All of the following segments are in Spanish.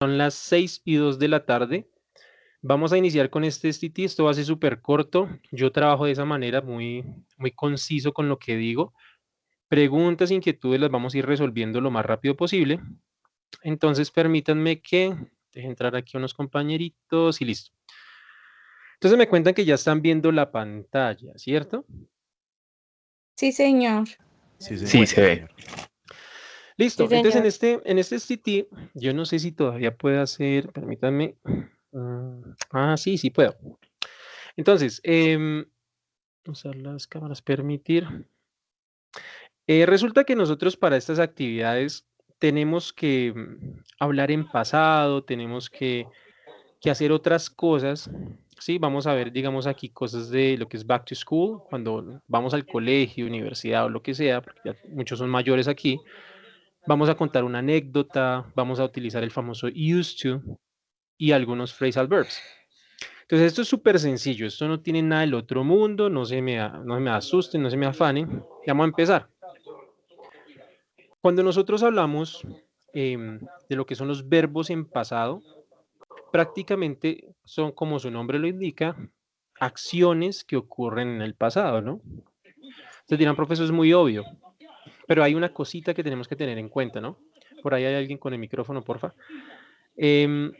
Son las 6:02 de la tarde. Vamos a iniciar con este STT. Esto va a ser súper corto. Yo trabajo de esa manera, muy conciso con lo que digo. Preguntas, inquietudes las vamos a ir resolviendo lo más rápido posible. Entonces, permítanme que deje entrar aquí unos compañeritos y listo. Entonces me cuentan que ya están viendo la pantalla, ¿cierto? Sí, señor. Sí, Sí, señor. se ve. Listo. Sí, Entonces señor. en este STT, yo no sé si todavía puedo hacer, permítanme. Sí, sí puedo. Entonces, usar las cámaras, permitir. Resulta que nosotros para estas actividades tenemos que hablar en pasado, tenemos que hacer otras cosas. Sí, vamos a ver, digamos aquí, cosas de lo que es back to school, cuando vamos al colegio, universidad o lo que sea, porque ya muchos son mayores aquí. Vamos a contar una anécdota, vamos a utilizar el famoso used to y algunos phrasal verbs. Entonces, esto es súper sencillo, esto no tiene nada del otro mundo, no se me asusten, no se me afanen. Ya vamos a empezar. Cuando nosotros hablamos de lo que son los verbos en pasado, prácticamente son, como su nombre lo indica, acciones que ocurren en el pasado, ¿no? Ustedes dirán, profesor, es muy obvio, pero hay una cosita que tenemos que tener en cuenta, ¿no? Por ahí hay alguien con el micrófono, porfa. Em,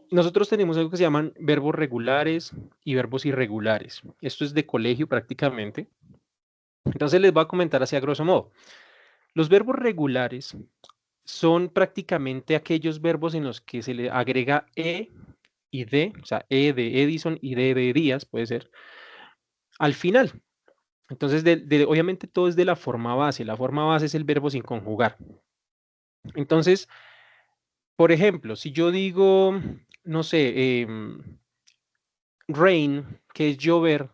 Nosotros tenemos algo que se llaman verbos regulares y verbos irregulares. Esto es de colegio prácticamente. Entonces les voy a comentar así a grosso modo. Los verbos regulares son prácticamente aquellos verbos en los que se le agrega y D, o sea, E de Edison y D de Díaz, puede ser, al final. Entonces, obviamente todo es de la forma base. La forma base es el verbo sin conjugar. Entonces, por ejemplo, si yo digo, no sé, rain, que es llover,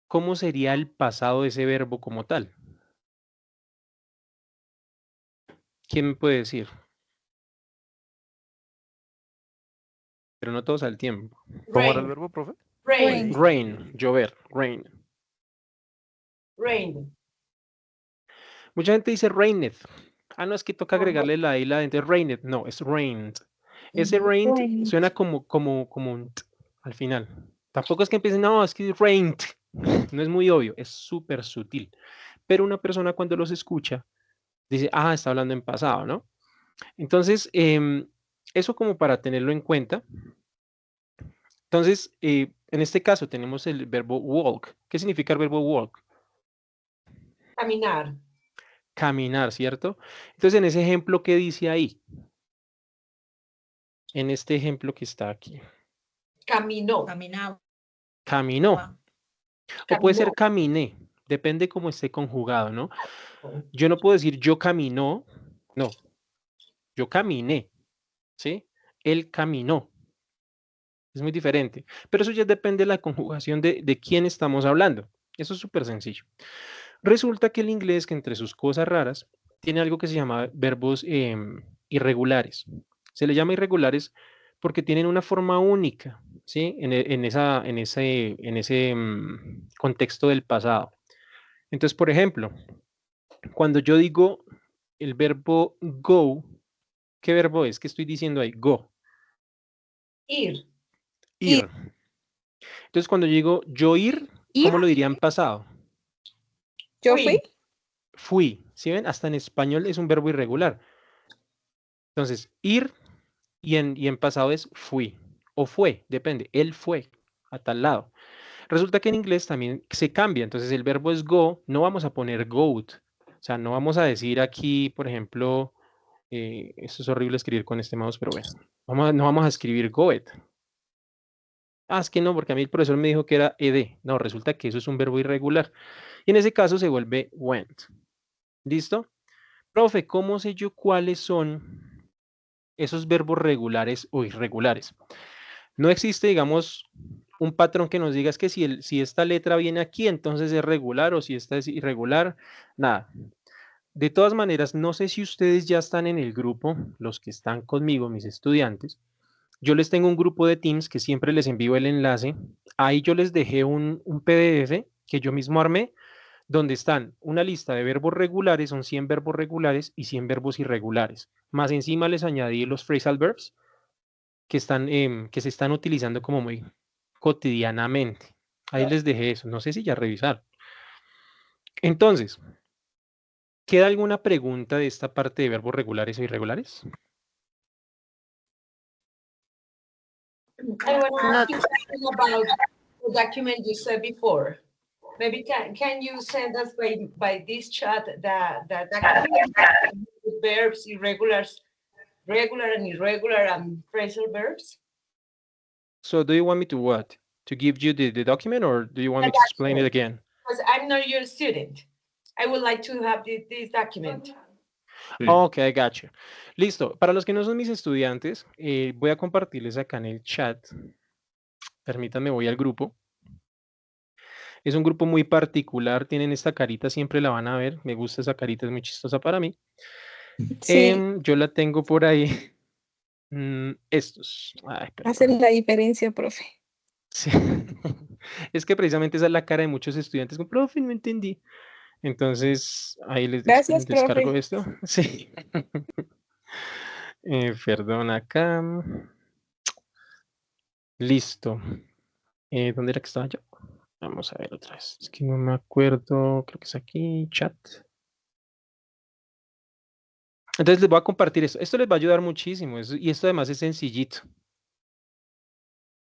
¿cómo sería el pasado de ese verbo como tal? ¿Quién me puede decir? Pero no todos al tiempo. ¿Cómo era el Rain, verbo, profe? rain, Rain. Rain, llover, rain. rain. Mucha gente dice rained. Ah, no, es que toca Ajá. agregarle la I la de rained. No, es rained. Ese Ujú. rained Rain. suena como un t al final. Tampoco es que empiecen, no, es que rained. No es muy obvio, es súper sutil. Pero una persona cuando los escucha dice, ah, está hablando en pasado, ¿no? Entonces, eso como para tenerlo en cuenta. Entonces, en este caso tenemos el verbo walk. ¿Qué significa el verbo walk? Caminar, Caminar, ¿cierto? Entonces, en ese ejemplo, ¿qué dice ahí? En este ejemplo que está aquí. caminó, Caminaba. Caminó. O puede ser caminó. caminé. Depende cómo esté conjugado, ¿no? Yo no puedo decir yo caminó. No, yo caminé. ¿Sí? Él caminó. Es muy diferente. Pero eso ya depende de la conjugación de quién estamos hablando. Eso es súper sencillo. Resulta que el inglés, que entre sus cosas raras, tiene algo que se llama verbos irregulares. Se le llama irregulares porque tienen una forma única, ¿sí? En ese contexto del pasado. Entonces, por ejemplo, cuando yo digo el verbo go, ¿qué verbo es? ¿Qué estoy diciendo ahí? Go, Ir, Ir. ir. Entonces, cuando yo digo yo ir, Ir. ¿cómo lo diría en pasado? Yo fui. fui, Fui. ¿Sí ven? Hasta en español es un verbo irregular. Entonces, ir y en pasado es fui o fue, depende. Él fue a tal lado. Resulta que en inglés también se cambia. Entonces, el verbo es go, no vamos a poner goat. O sea, no vamos a decir aquí, por ejemplo, esto es horrible escribir con este mouse, pero bueno, no vamos a escribir goet. Ah, es que no, porque a mí el profesor me dijo que era ed. No, resulta que eso es un verbo irregular. Y en ese caso se vuelve went. ¿Listo? Profe, ¿cómo sé yo cuáles son esos verbos regulares o irregulares? No existe, digamos, un patrón que nos diga es que si esta letra viene aquí, entonces es regular o si esta es irregular, nada. De todas maneras, no sé si ustedes ya están en el grupo, los que están conmigo, mis estudiantes. Yo les tengo un grupo de Teams que siempre les envío el enlace. Ahí yo les dejé un PDF que yo mismo armé donde están una lista de verbos regulares, son 100 verbos regulares y 100 verbos irregulares. Más encima les añadí los phrasal verbs que se están utilizando como muy cotidianamente. Ahí les dejé eso. No sé si ya revisaron. Entonces, ¿queda alguna pregunta de esta parte de verbos regulares o irregulares? I want to No. ask you something about the document you said before. Maybe can you send us by this chat the document with verbs, irregulars, regular and irregular, and phrasal verbs? So do you want me to what? To give you the document, or do you want me to explain it again? Because I'm not your student. I would like to have this document. Ok, I got you. Listo. Para los que no son mis estudiantes, voy a compartirles acá en el chat. Permítanme, voy al grupo. Es un grupo muy particular. Tienen esta carita, siempre la van a ver. Me gusta esa carita, es muy chistosa para mí. Sí, Yo la tengo por ahí. Estos. Ay, perdón. hacen la diferencia, profe. Sí. Es que precisamente esa es la cara de muchos estudiantes. Como, profe, no entendí. Entonces, ahí les Gracias, descargo profe. esto. Sí. Perdón, acá. Listo. ¿Dónde era que estaba yo? Vamos a ver otra vez. Es que no me acuerdo. Creo que es aquí, chat. Entonces les voy a compartir esto. Esto les va a ayudar muchísimo. Y esto además es sencillito.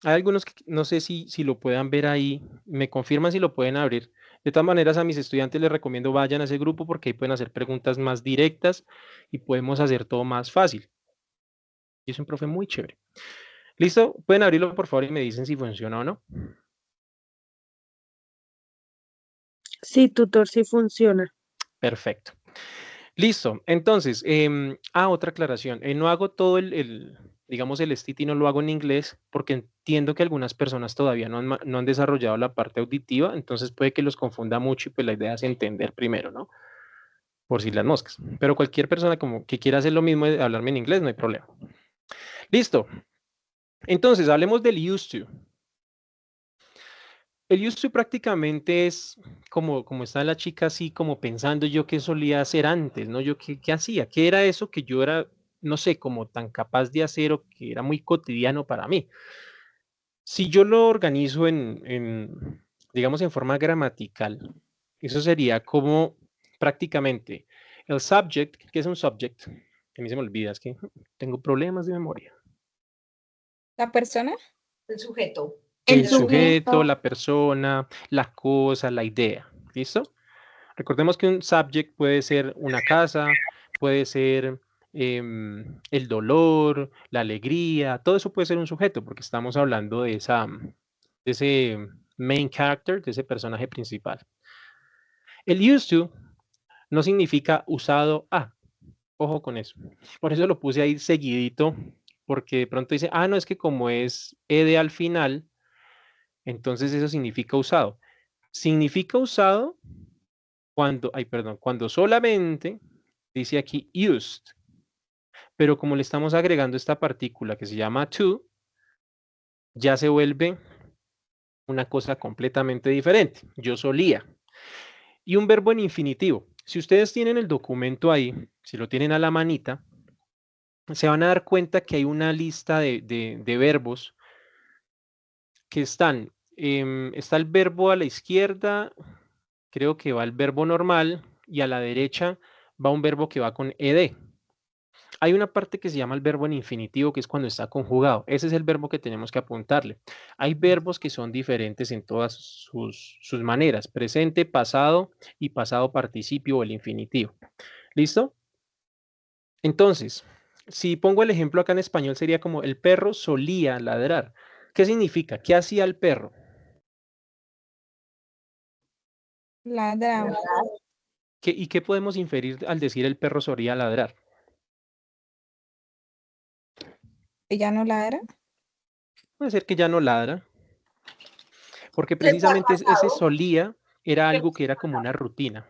Hay algunos que no sé si lo puedan ver ahí. Me confirman si lo pueden abrir. De todas maneras, a mis estudiantes les recomiendo vayan a ese grupo porque ahí pueden hacer preguntas más directas y podemos hacer todo más fácil. Y es un profe muy chévere. ¿Listo? Pueden abrirlo, por favor, y me dicen si funciona o no. Sí, tutor, sí funciona. Perfecto. Listo. Entonces, otra aclaración. No hago todo digamos, el STT no lo hago en inglés porque entiendo que algunas personas todavía no han desarrollado la parte auditiva, entonces puede que los confunda mucho y pues la idea es entender primero, ¿no? Por si las moscas. Pero cualquier persona como que quiera hacer lo mismo de hablarme en inglés, no hay problema. Listo. Entonces, hablemos del used to. El used to prácticamente es como está la chica así como pensando yo qué solía hacer antes, ¿no? Yo qué hacía, qué era eso que yo era, no sé, como tan capaz de hacer o que era muy cotidiano para mí. Si yo lo organizo digamos, en forma gramatical, eso sería como prácticamente el subject, ¿qué es un subject? Que a mí se me olvida, es que tengo problemas de memoria. ¿La persona? El sujeto. El El sujeto, sujeto. la persona, la cosa, la idea. ¿Listo? Recordemos que un subject puede ser una casa, puede ser el dolor, la alegría, todo eso puede ser un sujeto porque estamos hablando de ese main character, de ese personaje principal. El used to no significa usado a. Ojo con eso. Por eso lo puse ahí seguidito, porque de pronto dice, no, es que como es ed al final, entonces eso significa usado. Significa usado cuando solamente dice aquí used, pero como le estamos agregando esta partícula que se llama to, ya se vuelve una cosa completamente diferente. Yo solía. Y un verbo en infinitivo. Si ustedes tienen el documento ahí, si lo tienen a la manita, se van a dar cuenta que hay una lista de verbos que está el verbo a la izquierda, creo que va el verbo normal, y a la derecha va un verbo que va con ed. Hay una parte que se llama el verbo en infinitivo, que es cuando está conjugado. Ese es el verbo que tenemos que apuntarle. Hay verbos que son diferentes en todas sus maneras, presente, pasado y pasado participio o el infinitivo. ¿Listo? Entonces, si pongo el ejemplo acá en español, sería como el perro solía ladrar. ¿Qué significa? ¿Qué hacía el perro? Ladra. ¿Y qué podemos inferir al decir el perro solía ladrar? ¿Ella no ladra? Puede ser que ya no ladra, porque ¿Qué está precisamente ese pasado? solía era algo que era como una rutina.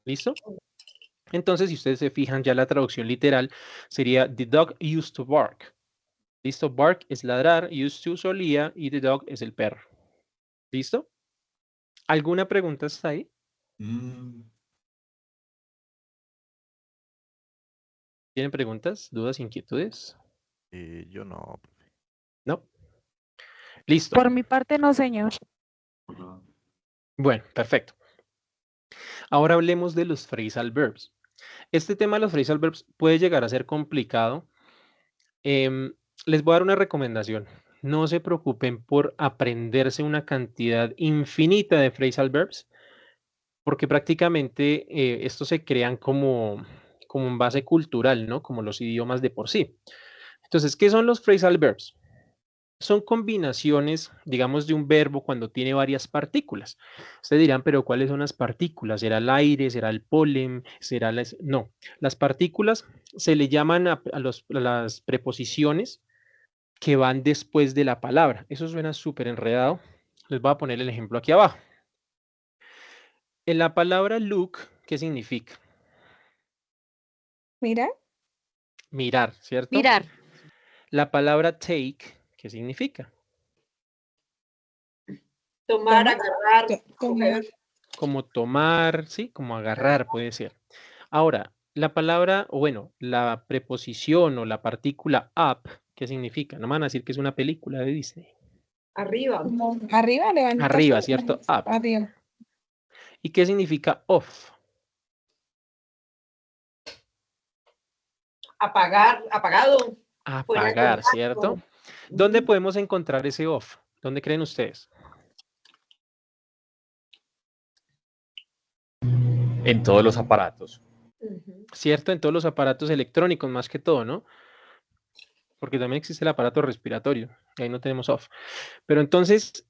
¿Listo? Entonces, si ustedes se fijan, ya la traducción literal sería the dog used to bark. ¿Listo? Bark es ladrar, used to solía y the dog es el perro. ¿Listo? ¿Alguna pregunta hasta ahí? Mm, ¿Tienen preguntas, dudas, inquietudes? Yo no. ¿No? Listo. Por mi parte, no, señor. ajá. Bueno, perfecto. Ahora hablemos de los phrasal verbs. Este tema de los phrasal verbs puede llegar a ser complicado. Em, Les voy a dar una recomendación. No se preocupen por aprenderse una cantidad infinita de phrasal verbs, porque prácticamente estos se crean como en base cultural, ¿no? Como los idiomas de por sí. Entonces, ¿qué son los phrasal verbs? Son combinaciones, digamos, de un verbo cuando tiene varias partículas. Ustedes dirán, pero ¿cuáles son las partículas? ¿Será el aire? ¿Será el polen? ¿Será las...? No, las partículas se le llaman a las preposiciones que van después de la palabra. Eso suena súper enredado. Les voy a poner el ejemplo aquí abajo. En la palabra look, ¿qué significa? Mira, Mirar, ¿cierto? Mirar. La palabra take, ¿qué significa? Tomar, Toma. agarrar, tomar. coger. Como tomar, ¿sí? Como agarrar puede ser. Ahora, la palabra, o bueno, la preposición o la partícula up, ¿qué significa? No me van a decir que es una película de Disney. Arriba. Como arriba, levantarse. Arriba, ¿cierto? Up. Arriba. ¿Y qué significa off? Apagar, apagado. Fuera de Apagar, contacto. ¿cierto? ¿Dónde podemos encontrar ese off? ¿Dónde creen ustedes? En todos los aparatos. Ujú. ¿Cierto? En todos los aparatos electrónicos más que todo, ¿no? Porque también existe el aparato respiratorio, y ahí no tenemos off. Pero entonces,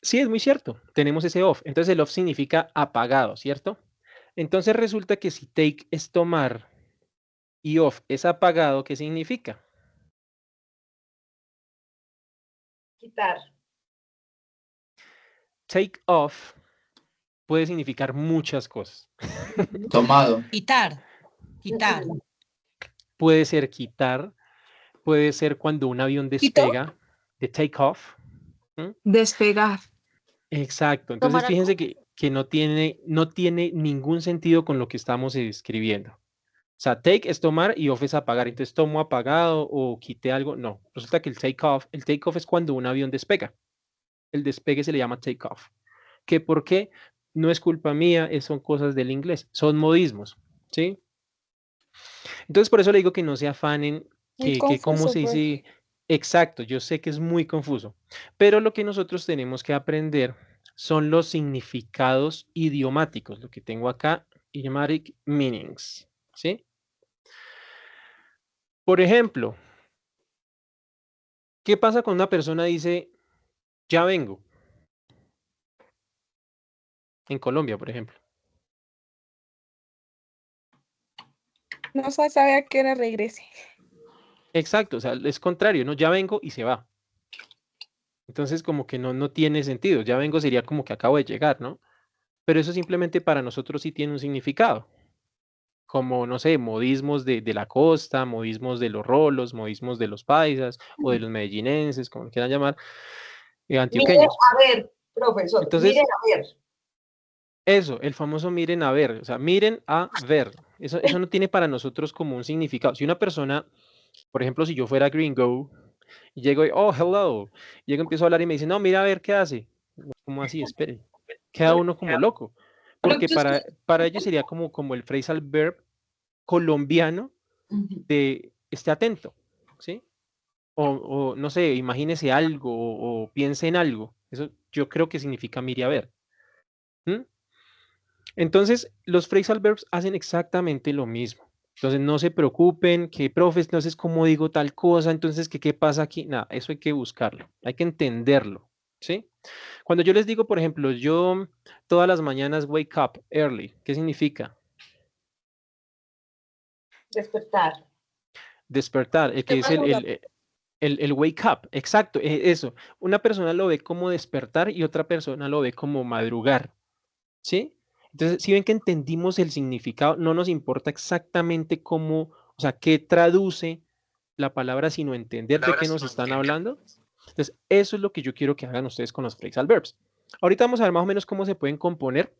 sí, es muy cierto, tenemos ese off. Entonces el off significa apagado, ¿cierto? Entonces resulta que si take es tomar y off es apagado, ¿qué significa? Quitar. Take off puede significar muchas cosas. Tomado. Quitar. Quitar. Puede ser quitar, puede ser cuando un avión ¿Quitó? despega, de take off. Despegar. Exacto. Entonces Tomar fíjense que no tiene ningún sentido con lo que estamos escribiendo. O sea, take es tomar y off es apagar. Entonces tomo apagado o quité algo. No, resulta que el take off es cuando un avión despega. El despegue se le llama take off. ¿Que por qué? No es culpa mía, son cosas del inglés, son modismos, ¿sí? Entonces por eso le digo que no se afanen, Muy que cómo confuso, se profe. dice exacto, yo sé que es muy confuso, pero lo que nosotros tenemos que aprender son los significados idiomáticos, lo que tengo acá, idiomatic meanings, ¿sí? Por ejemplo, ¿qué pasa cuando una persona dice, ya vengo? En Colombia, por ejemplo. No se sabe a qué hora regrese. Exacto, o sea, es contrario, ¿no? Ya vengo y se va. Entonces, como que no tiene sentido. Ya vengo sería como que acabo de llegar, ¿no? Pero eso simplemente para nosotros sí tiene un significado. Como, no sé, modismos de la costa, modismos de los rolos, modismos de los paisas o de los medellinenses, como lo quieran llamar, Mire, antioqueños. a ver, profesor, Entonces, mire, a ver. eso, el famoso miren a ver, o sea, miren a ver. Eso no tiene para nosotros como un significado. Si una persona, por ejemplo, si yo fuera gringo y llego y, oh, hello, y llego, empiezo a hablar y me dice, no, mira a ver qué hace. ¿Cómo así? Espere. Queda uno como loco. Porque para ellos sería como el phrasal verb colombiano de esté atento, ¿sí? O no sé, imagínese algo o piense en algo. Eso yo creo que significa mire a ver. ¿Mm? Entonces, los phrasal verbs hacen exactamente lo mismo. Entonces, no se preocupen, que profe, entonces, ¿cómo digo tal cosa? Entonces, ¿qué pasa aquí? Nada, eso hay que buscarlo, hay que entenderlo, ¿sí? Cuando yo les digo, por ejemplo, yo todas las mañanas wake up early, ¿qué significa? Despertar. Despertar, que es el wake up, exacto, eso. Una persona lo ve como despertar y otra persona lo ve como madrugar, ¿sí? Entonces, si ven que entendimos el significado, no nos importa exactamente cómo, o sea, qué traduce la palabra, sino entender de qué nos están hablando. Entonces, eso es lo que yo quiero que hagan ustedes con los phrasal verbs. Ahorita vamos a ver más o menos cómo se pueden componer.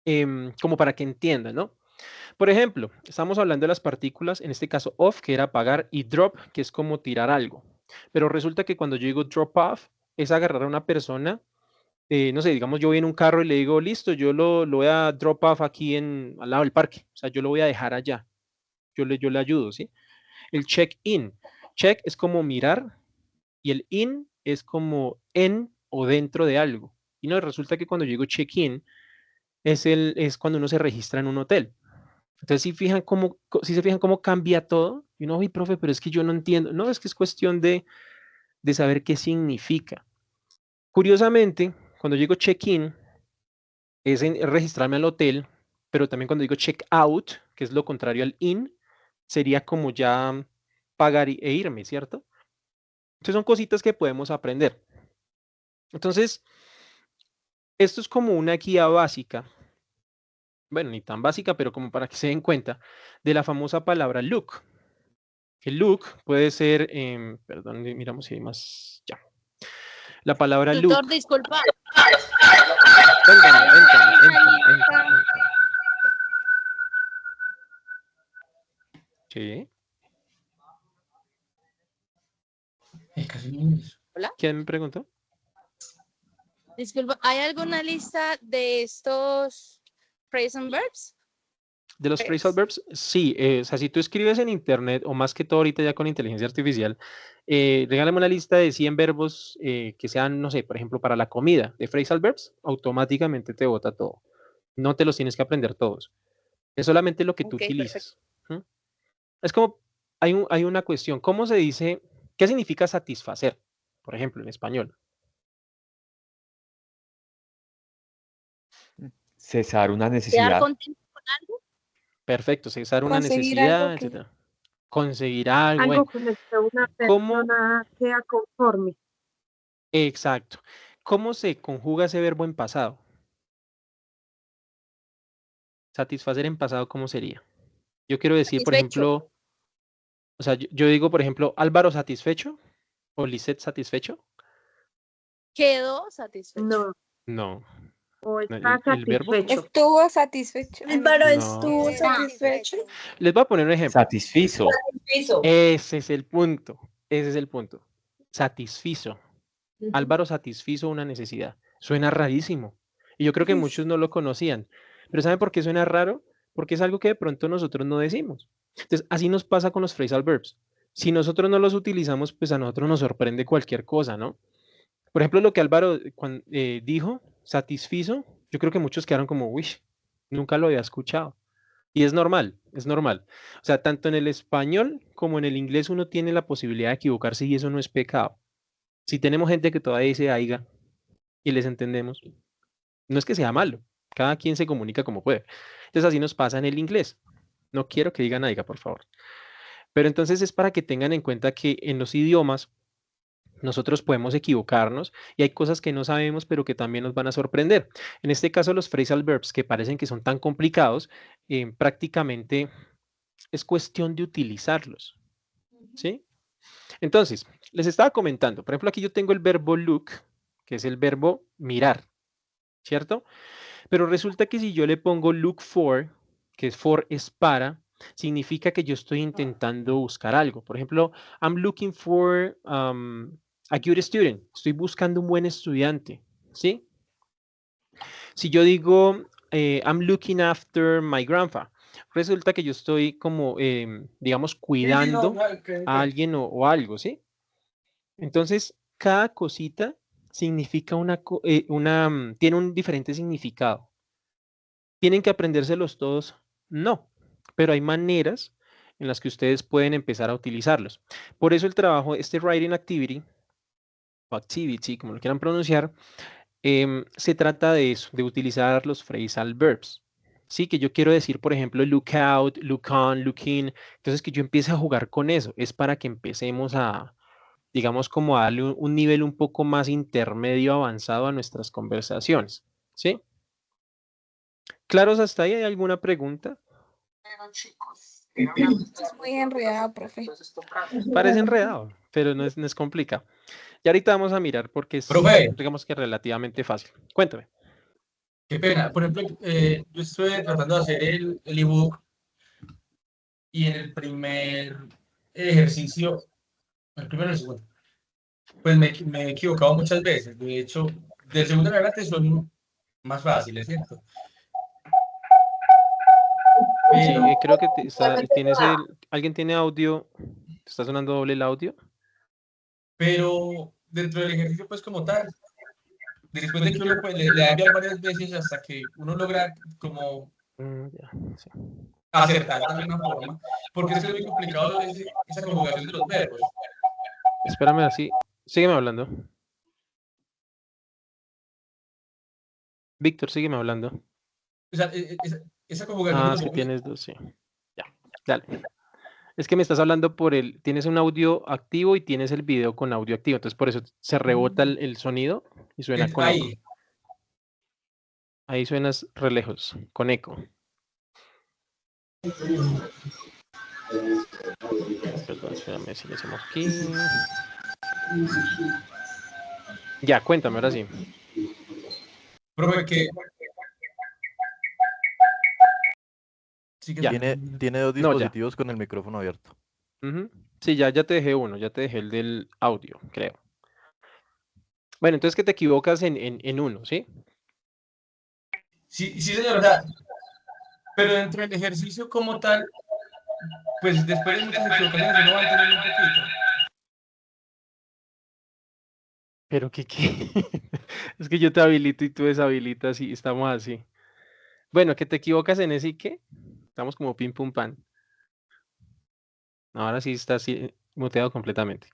como para que entiendan, ¿no? Por ejemplo, estamos hablando de las partículas, en este caso off, que era apagar, y drop, que es como tirar algo. Pero resulta que cuando yo digo drop off, es agarrar a una persona, no sé, digamos yo voy en un carro y le digo, listo, yo lo voy a drop off aquí al lado del parque. O sea, yo lo voy a dejar allá. Yo le ayudo, ¿sí? El check-in. Check es como mirar y el in es como en o dentro de algo. Y no, resulta que cuando yo digo check-in es cuando uno se registra en un hotel. Entonces, si se fijan cómo cambia todo, y uno, uy, profe, pero es que yo no entiendo. No, es que es cuestión de saber qué significa. Curiosamente, cuando yo digo check-in, es registrarme al hotel, pero también cuando digo check-out, que es lo contrario al in, sería como ya pagar e irme, ¿cierto? Entonces son cositas que podemos aprender. Entonces, esto es como una guía básica, bueno, ni tan básica, pero como para que se den cuenta, de la famosa palabra look. El look puede ser, perdón, miramos si hay más, ya. La palabra Tutor, look. disculpa. Véntame. Sí. Hola. ¿Quién me preguntó? Disculpa, ¿hay alguna lista de estos phrasal verbs? De los phrasal verbs, sí. O sea, si tú escribes en internet, o más que todo ahorita ya con inteligencia artificial, regálame una lista de 100 verbos que sean, no sé, por ejemplo, para la comida, de phrasal verbs, automáticamente te bota todo. No te los tienes que aprender todos. Es solamente lo que tú Ok, perfecto. utilices. ¿Mm? Es como, hay una cuestión, ¿cómo se dice? ¿Qué significa satisfacer? Por ejemplo, en español. Cesar una ¿Quedar necesidad. contento con algo? Perfecto, cesar una Conseguir algo necesidad, que etcétera. Conseguir algo, Algo bueno. con el que una ¿Cómo? persona queda conforme. Exacto. ¿Cómo se conjuga ese verbo en pasado? Satisfacer en pasado, ¿cómo sería? Yo quiero decir, por Satisfecho. ejemplo, o sea, yo digo, por ejemplo, Álvaro satisfecho o Lisette satisfecho. Quedó satisfecho. No, No, o no, está el verbo. satisfecho. estuvo satisfecho. Álvaro No. estuvo satisfecho. Les voy a poner un ejemplo. Satisfizo. Piso. Ese es el punto. Ese es el punto. Satisfizo. Álvaro satisfizo una necesidad. Suena rarísimo. Y yo creo que muchos no lo conocían. Pero ¿saben por qué suena raro? Porque es algo que de pronto nosotros no decimos. Entonces, así nos pasa con los phrasal verbs. Si nosotros no los utilizamos, pues a nosotros nos sorprende cualquier cosa, ¿no? Por ejemplo, lo que Álvaro dijo, satisfizo, yo creo que muchos quedaron como, uy, nunca lo había escuchado. Y es normal, es normal. O sea, tanto en el español como en el inglés uno tiene la posibilidad de equivocarse y eso no es pecado. Si tenemos gente que todavía dice aiga y les entendemos, no es que sea malo, cada quien se comunica como puede. Entonces así nos pasa en el inglés. No quiero que digan aiga, por favor. Pero entonces es para que tengan en cuenta que en los idiomas nosotros podemos equivocarnos y hay cosas que no sabemos, pero que también nos van a sorprender. En este caso, los phrasal verbs que parecen que son tan complicados, prácticamente es cuestión de utilizarlos, ¿sí? Entonces, les estaba comentando, por ejemplo, aquí yo tengo el verbo look, que es el verbo mirar, ¿cierto? Pero resulta que si yo le pongo look for, que es for es para, significa que yo estoy intentando buscar algo. Por ejemplo, I'm looking for a good student. Estoy buscando un buen estudiante, ¿sí? Si yo digo I'm looking after my grandpa, resulta que yo estoy como, digamos, cuidando a alguien o algo, ¿sí? Entonces, cada cosita significa tiene un diferente significado. ¿Tienen que aprendérselos todos? No, pero hay maneras en las que ustedes pueden empezar a utilizarlos. Por eso el trabajo, este writing activity, o activity, como lo quieran pronunciar, se trata de eso, de utilizar los phrasal verbs. Sí, que yo quiero decir, por ejemplo, look out, look on, look in. Entonces, que yo empiece a jugar con eso. Es para que empecemos a, digamos, como a darle un nivel un poco más intermedio avanzado a nuestras conversaciones. ¿Sí? ¿Claros hasta ahí? ¿Hay alguna pregunta? Es muy enredado, profe. Parece enredado, pero no es complicado. Y ahorita vamos a mirar porque es, Profe. digamos que relativamente fácil. Cuéntame. Qué pena. Por ejemplo, yo estuve tratando de hacer el ebook y en el primer ejercicio, el primero y el segundo, pues me he equivocado muchas veces. De hecho, del segundo en adelante son más fáciles, ¿cierto? Sí, Pero, creo que Realmente no tienes da. ¿alguien tiene audio? ¿Te está sonando doble el audio? pero dentro del ejercicio, pues como tal, después de que uno pues, le da a enviar varias veces hasta que uno logra como Ya, sí. acertar de alguna forma, porque es que es muy complicado esa conjugación de los verbos. Espérame así. Sígueme hablando. Víctor, sígueme hablando. O sea, esa conjugación de Ah, los es que verbos. tienes dos, sí. Ya, dale. Es que me estás hablando tienes un audio activo y tienes el video con audio activo, entonces por eso se rebota el sonido y suena con eco. Ahí, Ahí suenas re lejos, con eco. Perdón, espérame, si le hacemos aquí. Ya, cuéntame, ahora sí. profe, que sí que Ya. Tiene dos No, ya. dispositivos con el micrófono abierto. Ujú. Sí, ya te dejé uno, ya te dejé el del audio, creo. Bueno, entonces que te equivocas en uno, ¿sí? sí, sí, señor, o sea, pero dentro del ejercicio como tal, pues después de muchas equivocaciones uno va entendiendo un poquito. Pero qué. Es que yo te habilito y tú deshabilitas y estamos así. Bueno, que te equivocas en ese y qué. Estamos como pim pum pan. Ahora sí está así, muteado completamente.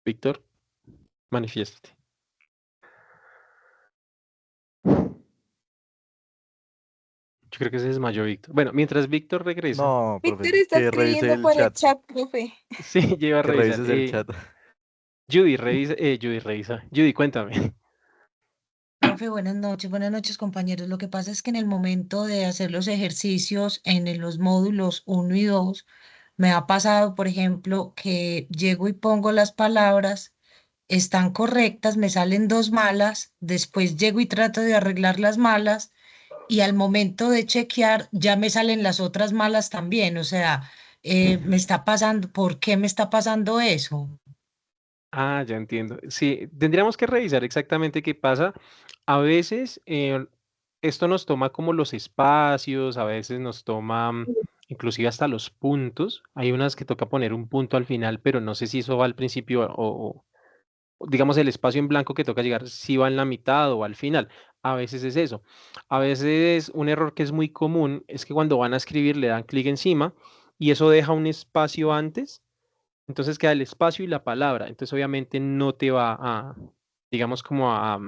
Víctor, manifiéstate. Yo creo que se desmayó Víctor. Bueno, mientras Víctor regresa. No, profe, Víctor está que revise escribiendo el por el chat. chat, profe. Sí, lleva a Que revisar. revises el chat. Judy, revisa. Judy, cuéntame. Profe, buenas noches compañeros. Lo que pasa es que en el momento de hacer los ejercicios los módulos 1 y 2, me ha pasado, por ejemplo, que llego y pongo las palabras, están correctas, me salen dos malas, después llego y trato de arreglar las malas y al momento de chequear ya me salen las otras malas también. O sea, me está pasando, ¿por qué me está pasando eso? Ah, ya entiendo. Sí, tendríamos que revisar exactamente qué pasa. A veces esto nos toma como los espacios, a veces nos toma inclusive hasta los puntos. Hay unas que toca poner un punto al final, pero no sé si eso va al principio o digamos el espacio en blanco que toca llegar, si va en la mitad o al final. A veces es eso. A veces un error que es muy común es que cuando van a escribir le dan clic encima y eso deja un espacio antes. Entonces queda el espacio y la palabra. Entonces obviamente no te va a, digamos, como a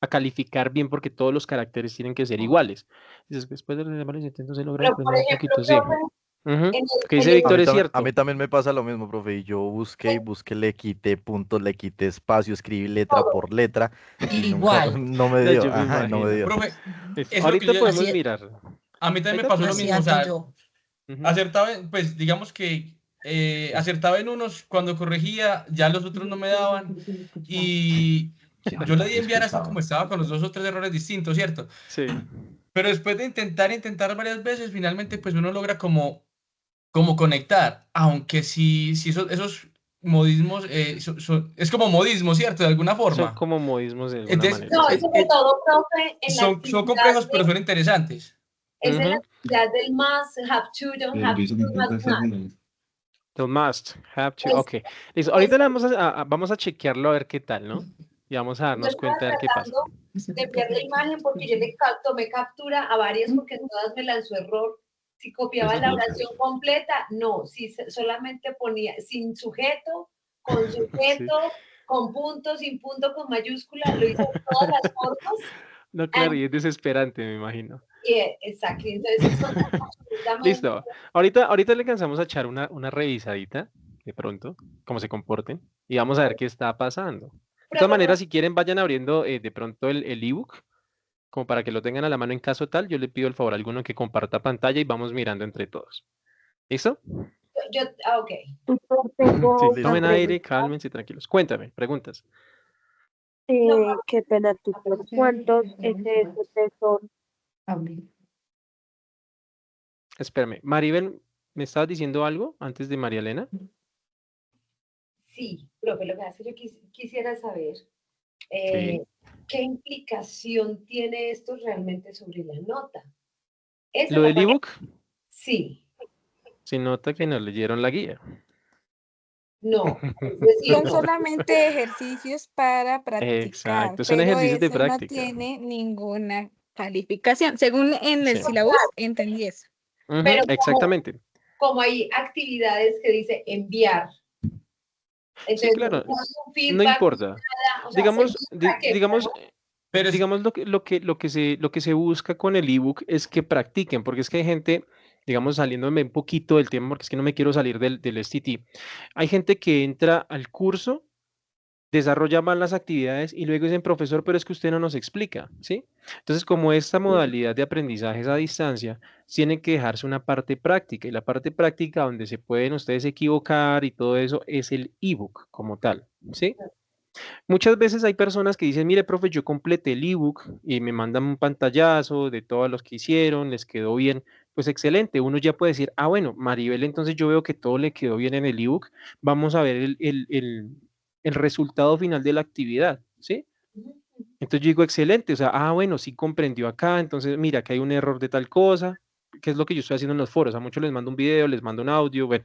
calificar bien porque todos los caracteres tienen que ser iguales. Después de los varios intentos se logra Pero, por aprender un ejemplo, poquito, sí. profe, Ujú. en Lo que el dice Víctor es A cierto. mí también me pasa lo mismo, profe. Y yo busqué y busqué, le quité puntos, le quité espacio, escribí letra todo. por letra y nunca, Igual, no me No, dio. yo me Ajá, no me imagino. dio. Profe, Listo. es lo que Ahorita yo, podemos así, mirar. a mí también me Ahorita pasó lo podemos así mismo, o mirar. ando sea, yo. Ujú. acertaba, pues digamos que acertaba en unos, cuando corregía, ya los otros no me daban, y yo le di a enviar así como estaba con los dos o tres errores distintos, ¿cierto? Sí. Pero después de intentar varias veces, finalmente pues uno logra como conectar, aunque si esos modismos, es como modismo, ¿ierto? De alguna Son forma. como modismos de alguna Entonces, manera, No, sí. sobre todo, profe, en la son actividad complejos, pero son interesantes. es en la Ujú. actividad del must, have to, don't have to, must. The must, have to. Es, Ok. Listo. es, Ahorita vamos a chequearlo a ver qué tal, ¿no? Y vamos a yo darnos estaba cuenta a ver qué pasa. tratando de enviar la imagen porque yo le tomé captura a varias porque en todas me lanzó error. Si copiaba la oración completa, no. Si solamente ponía sin sujeto, con Sí. sujeto, con punto, sin punto, con mayúscula, lo hice de todas las formas. No, claro, And, y es desesperante, me imagino. yeah, exactly. Entonces, son absolutamente. Listo. Ahorita le alcanzamos a echar una revisadita, de pronto, cómo se comporten, y vamos a ver qué está pasando. De todas maneras, si quieren, vayan abriendo de pronto el ebook, como para que lo tengan a la mano en caso tal. Yo le pido el favor a alguno que comparta pantalla y vamos mirando entre todos. ¿Listo? Ok. Tengo Sí, una tomen Listo, profe. aire, pregunta. cálmense, tranquilos. Cuéntame, preguntas. Qué pena, tutor. ¿Cuántos SST son? Espérame, Maribel, ¿me estabas diciendo algo antes de María Elena? Sí, profe, lo que pasa es que yo quisiera saber Sí. qué implicación tiene esto realmente sobre la nota. Esa Lo es la del parte. ebook, Sí, se nota que nos leyeron la guía. no, es decir, Son solamente ejercicios para practicar, Exacto, son pero ejercicios de eso no práctica. tiene ninguna calificación. Según en el Sí. sílabus, entendí eso. Ujú, pero exactamente. como hay actividades que dice enviar, Sí, entonces claro, no hay un no feedback, importa. nada, o sea, Digamos, ¿para qué? digamos, Pero es- digamos lo que se busca con el ebook es que practiquen, porque es que hay gente, digamos, saliéndome un poquito del tema, porque es que no me quiero salir del STT. Hay gente que entra al curso, desarrolla mal las actividades y luego dicen, profesor, pero es que usted no nos explica, ¿sí? Entonces, como esta modalidad de aprendizaje es a distancia, tiene que dejarse una parte práctica y la parte práctica donde se pueden ustedes equivocar y todo eso es el ebook como tal, ¿sí? Muchas veces hay personas que dicen, mire, profe, yo completé el ebook y me mandan un pantallazo de todos los que hicieron, les quedó bien. Pues excelente, uno ya puede decir, ah, bueno, Maribel, entonces yo veo que todo le quedó bien en el ebook, vamos a ver el resultado final de la actividad, ¿sí? Entonces yo digo, excelente, o sea, ah, bueno, sí comprendió acá, entonces mira, que hay un error de tal cosa, que es lo que yo estoy haciendo en los foros, a muchos les mando un video, les mando un audio, bueno,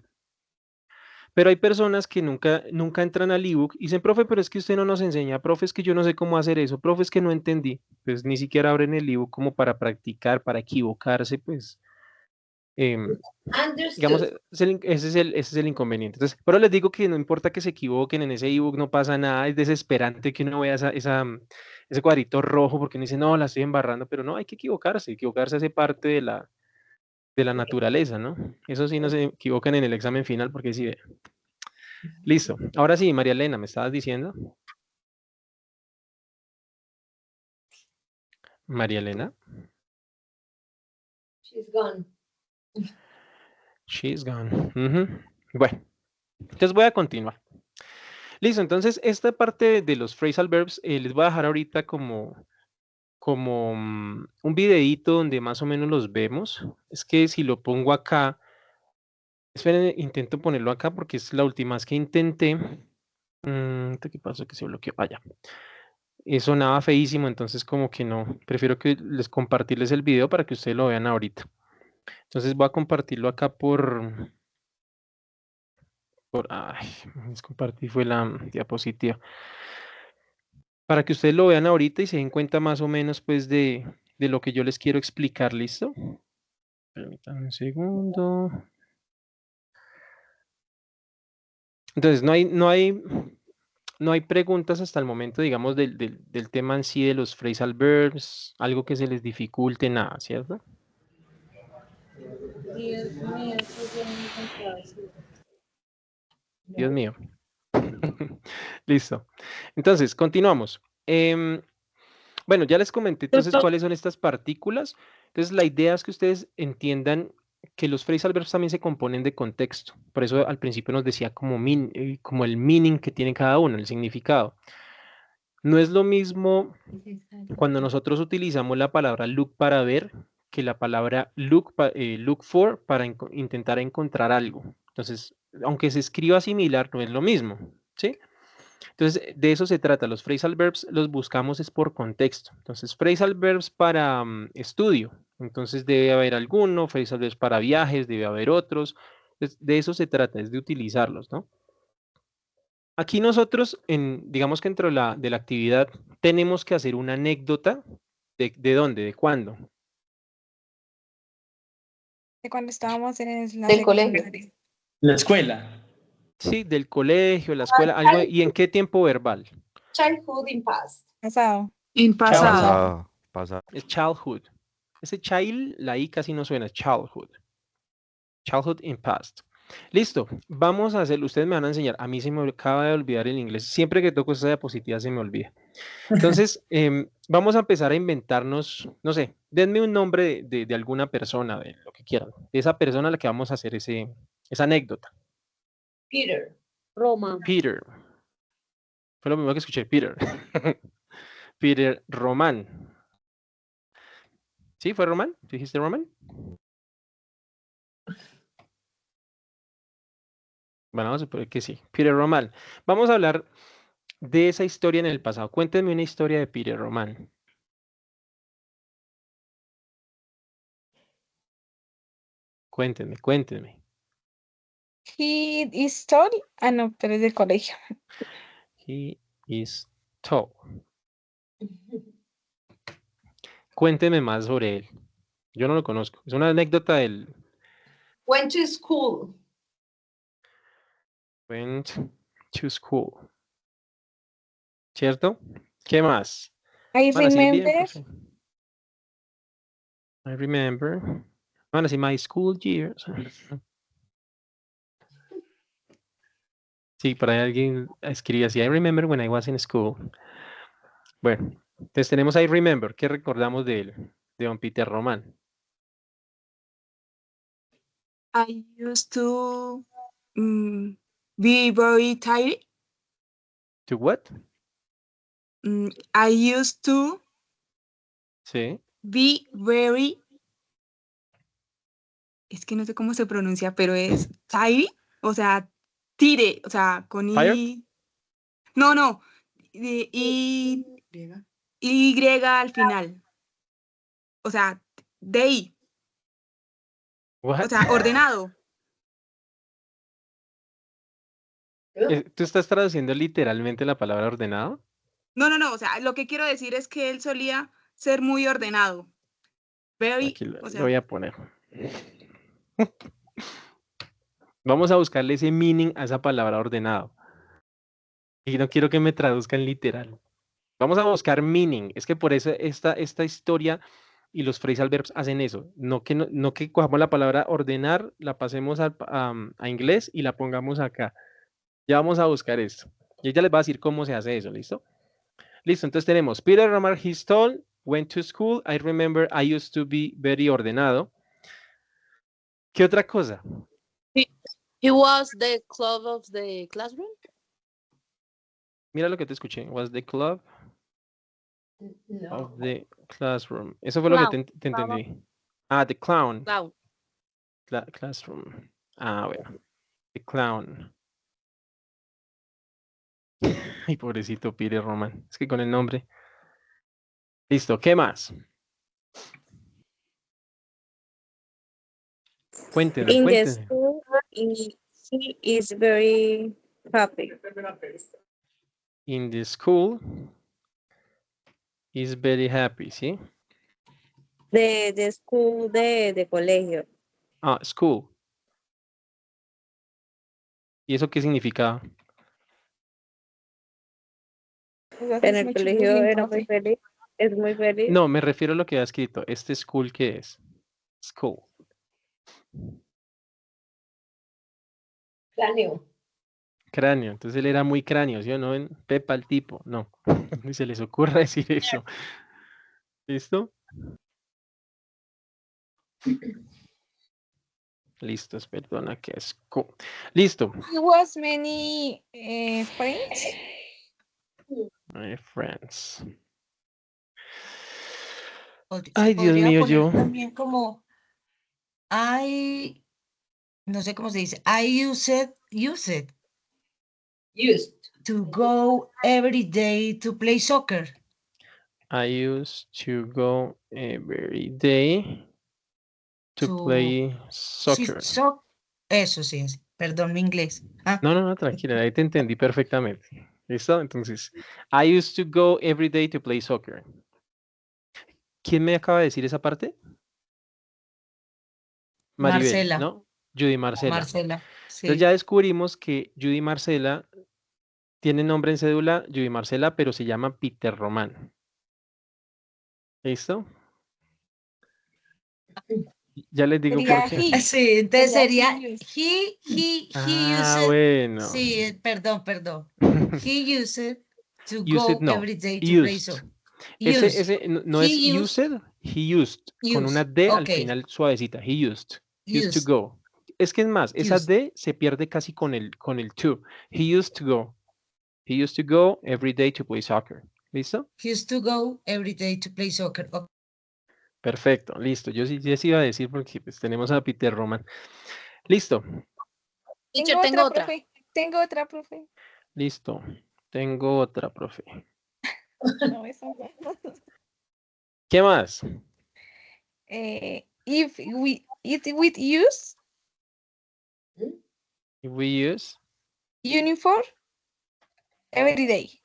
pero hay personas que nunca entran al ebook y dicen, profe, pero es que usted no nos enseña, profe, es que yo no sé cómo hacer eso, profe, es que no entendí. Pues ni siquiera abren el ebook como para practicar, para equivocarse, pues, digamos, Understood. ese es el inconveniente. Entonces, pero les digo que no importa que se equivoquen en ese ebook, no pasa nada, es desesperante que uno vea ese cuadrito rojo porque uno dice, no, la estoy embarrando, pero no, hay que equivocarse hace parte de la naturaleza, ¿no? Eso sí, no se equivocan en el examen final porque sí, listo. Ahora sí, María Elena, ¿me estabas diciendo? María Elena. She's gone. She's gone. Ujú. Bueno, entonces voy a continuar. Listo, entonces esta parte de los phrasal verbs les voy a dejar ahorita como un videíto donde más o menos los vemos. Es que si lo pongo acá, esperen, intento ponerlo acá porque es la última vez que intenté. ¿Qué pasó? Que se bloqueó. Vaya. Sonaba feísimo, entonces como que no. Prefiero que les compartirles el video para que ustedes lo vean ahorita. Entonces voy a compartirlo acá ay, compartí fue la diapositiva. Para que ustedes lo vean ahorita y se den cuenta más o menos pues de lo que yo les quiero explicar, ¿listo? Permítanme un segundo. Entonces, no hay preguntas hasta el momento, digamos, del tema en sí de los phrasal verbs, algo que se les dificulte, nada, ¿cierto? Dios mío, eso es muy fácil. Dios mío. Listo. Entonces, continuamos. Bueno, ya les comenté entonces cuáles son estas partículas. Entonces, la idea es que ustedes entiendan que los phrasal verbs también se componen de contexto. Por eso al principio nos decía como el meaning que tiene cada uno, el significado. No es lo mismo cuando nosotros utilizamos la palabra look para ver que la palabra look for para intentar encontrar algo. Entonces, aunque se escriba similar, no es lo mismo, ¿sí? Entonces, de eso se trata. Los phrasal verbs los buscamos es por contexto. Entonces, phrasal verbs para estudio. Entonces, debe haber alguno. Phrasal verbs para viajes, debe haber otros. Entonces, de eso se trata, es de utilizarlos, ¿no? Aquí nosotros, digamos que dentro de la actividad, tenemos que hacer una anécdota. ¿De dónde? ¿De cuándo? De cuando estábamos en la Del colegio. secundaria. La escuela. Sí, del colegio, la escuela, algo. ¿Y en qué tiempo verbal? Childhood in past. Pasado. En pasado. Pasado. Es childhood. Ese child, la I casi no suena, childhood. Childhood in past. Listo, vamos a hacerlo. Ustedes me van a enseñar. A mí se me acaba de olvidar el inglés. Siempre que toco esa diapositiva se me olvida. Entonces, vamos a empezar a inventarnos, no sé, denme un nombre de alguna persona, de lo que quieran. De esa persona a la que vamos a hacer esa anécdota. Peter. Roma. Peter. Fue lo mismo que escuché, Peter. Peter Román. ¿Sí? ¿Fue Román? ¿Dijiste Román? Bueno, vamos a suponer que sí. Peter Román. Vamos a hablar de esa historia en el pasado. Cuéntenme una historia de Peter Román. Cuéntenme. He is tall. Ah, no, pero es del colegio. He is tall. Cuéntenme más sobre él. Yo no lo conozco. Es una anécdota del Went to school. went to school. ¿Cierto? ¿Qué más? I Van a decir bien, remember. profe. I remember. Van a decir my school years. Sí, por ahí alguien escribe así. I remember when I was in school. Bueno, entonces tenemos I remember. ¿Qué recordamos de él? De don Peter Román. I used to be very tired. ¿To what? I used to Sí. be very. Es que no sé cómo se pronuncia, pero es tired, o sea, tire, o sea, con Tired? I. No. Y al final. O sea, de I. What? O sea, ordenado. ¿Tú estás traduciendo literalmente la palabra ordenado? No. O sea, lo que quiero decir es que él solía ser muy ordenado. Very, Aquí lo o sea, voy a poner. Vamos a buscarle ese meaning a esa palabra ordenado. Y no quiero que me traduzcan literal. Vamos a buscar meaning. Es que por eso esta historia y los phrasal verbs hacen eso. No que cojamos la palabra ordenar, la pasemos a inglés y la pongamos acá. Ya vamos a buscar esto. Y ella les va a decir cómo se hace eso, ¿listo? Listo, entonces tenemos Peter Román, he's tall, went to school. I remember I used to be very ordenado. ¿Qué otra cosa? He was the club of the classroom. Mira lo que te escuché. Was the club No. of the classroom. Eso fue lo que te entendí. Ah, the clown. Clown. Classroom. Ah, bueno. The clown. Ay, pobrecito Peter Román. Es que con el nombre. Listo, ¿qué más? Cuéntenme. In the school, he is very happy. In the school, is very happy, ¿sí? De school de colegio. Ah, school. ¿Y eso qué significa? En el colegio era muy feliz. Es muy feliz. No, me refiero a lo que ha escrito. Este school, ¿qué es? School. Cráneo. Entonces él era muy cráneo, ¿sí o no? En Pepa el tipo. No. Ni se les ocurra decir eso. ¿Listo? Listos, perdona que es school. Listo. He was many friends. My friends. Ay, Dios mío, yo. También como no sé cómo se dice. I used to go every day to play soccer. I used to go every day to play soccer. Eso sí es. Perdón, mi inglés. No, tranquila, ahí te entendí perfectamente. ¿Listo? Entonces, I used to go every day to play soccer. ¿Quién me acaba de decir esa parte? Maribel, Marcela. ¿no? Judy Marcela. Marcela, sí. Entonces ya descubrimos que Judy Marcela tiene nombre en cédula, Judy Marcela, pero se llama Peter Román. ¿Listo? Ya les digo por qué. Sí, entonces sería he used. Bueno. Sí, perdón. He used to Used, go no. every day to play Used. soccer. Ese no es used, he used, con una D al okay. final suavecita. He used to go. Es que es más, esa D se pierde casi con el to. He used to go. He used to go every day to play soccer. ¿Listo? He used to go every day to play soccer. Ok. Perfecto, listo. Yo sí iba a decir porque pues, tenemos a Peter Roman. Listo, Teacher, Tengo tengo otra, otra. profe. Tengo otra, profe. listo. Tengo otra, profe. No, esa no. ¿Qué más? If we use If we use uniform every day.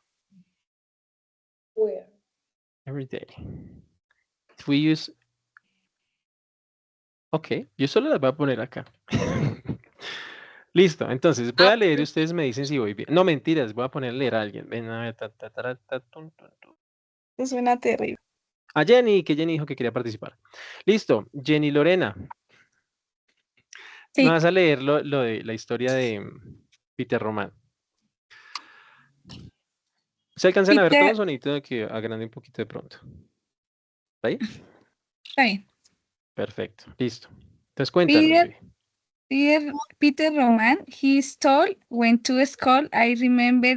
Where? every day. If we use. Ok, yo solo las voy a poner acá. Listo, entonces voy a leer y ustedes me dicen si voy bien. No, mentiras, voy a poner a leer a alguien. Ven a ver, tun, tun, tun. Eso suena terrible. A Jenny, que Jenny dijo que quería participar. Listo, Jenny Lorena. Sí. Me vas a leer lo de la historia de Peter Roman. ¿Se alcanzan a ver Peter- todos o necesito que agrande un poquito de pronto? ¿Está ahí? Está bien. Perfecto, listo. Entonces cuéntanos. Peter- Vivi. Peter Roman, he is tall, went to school. I remember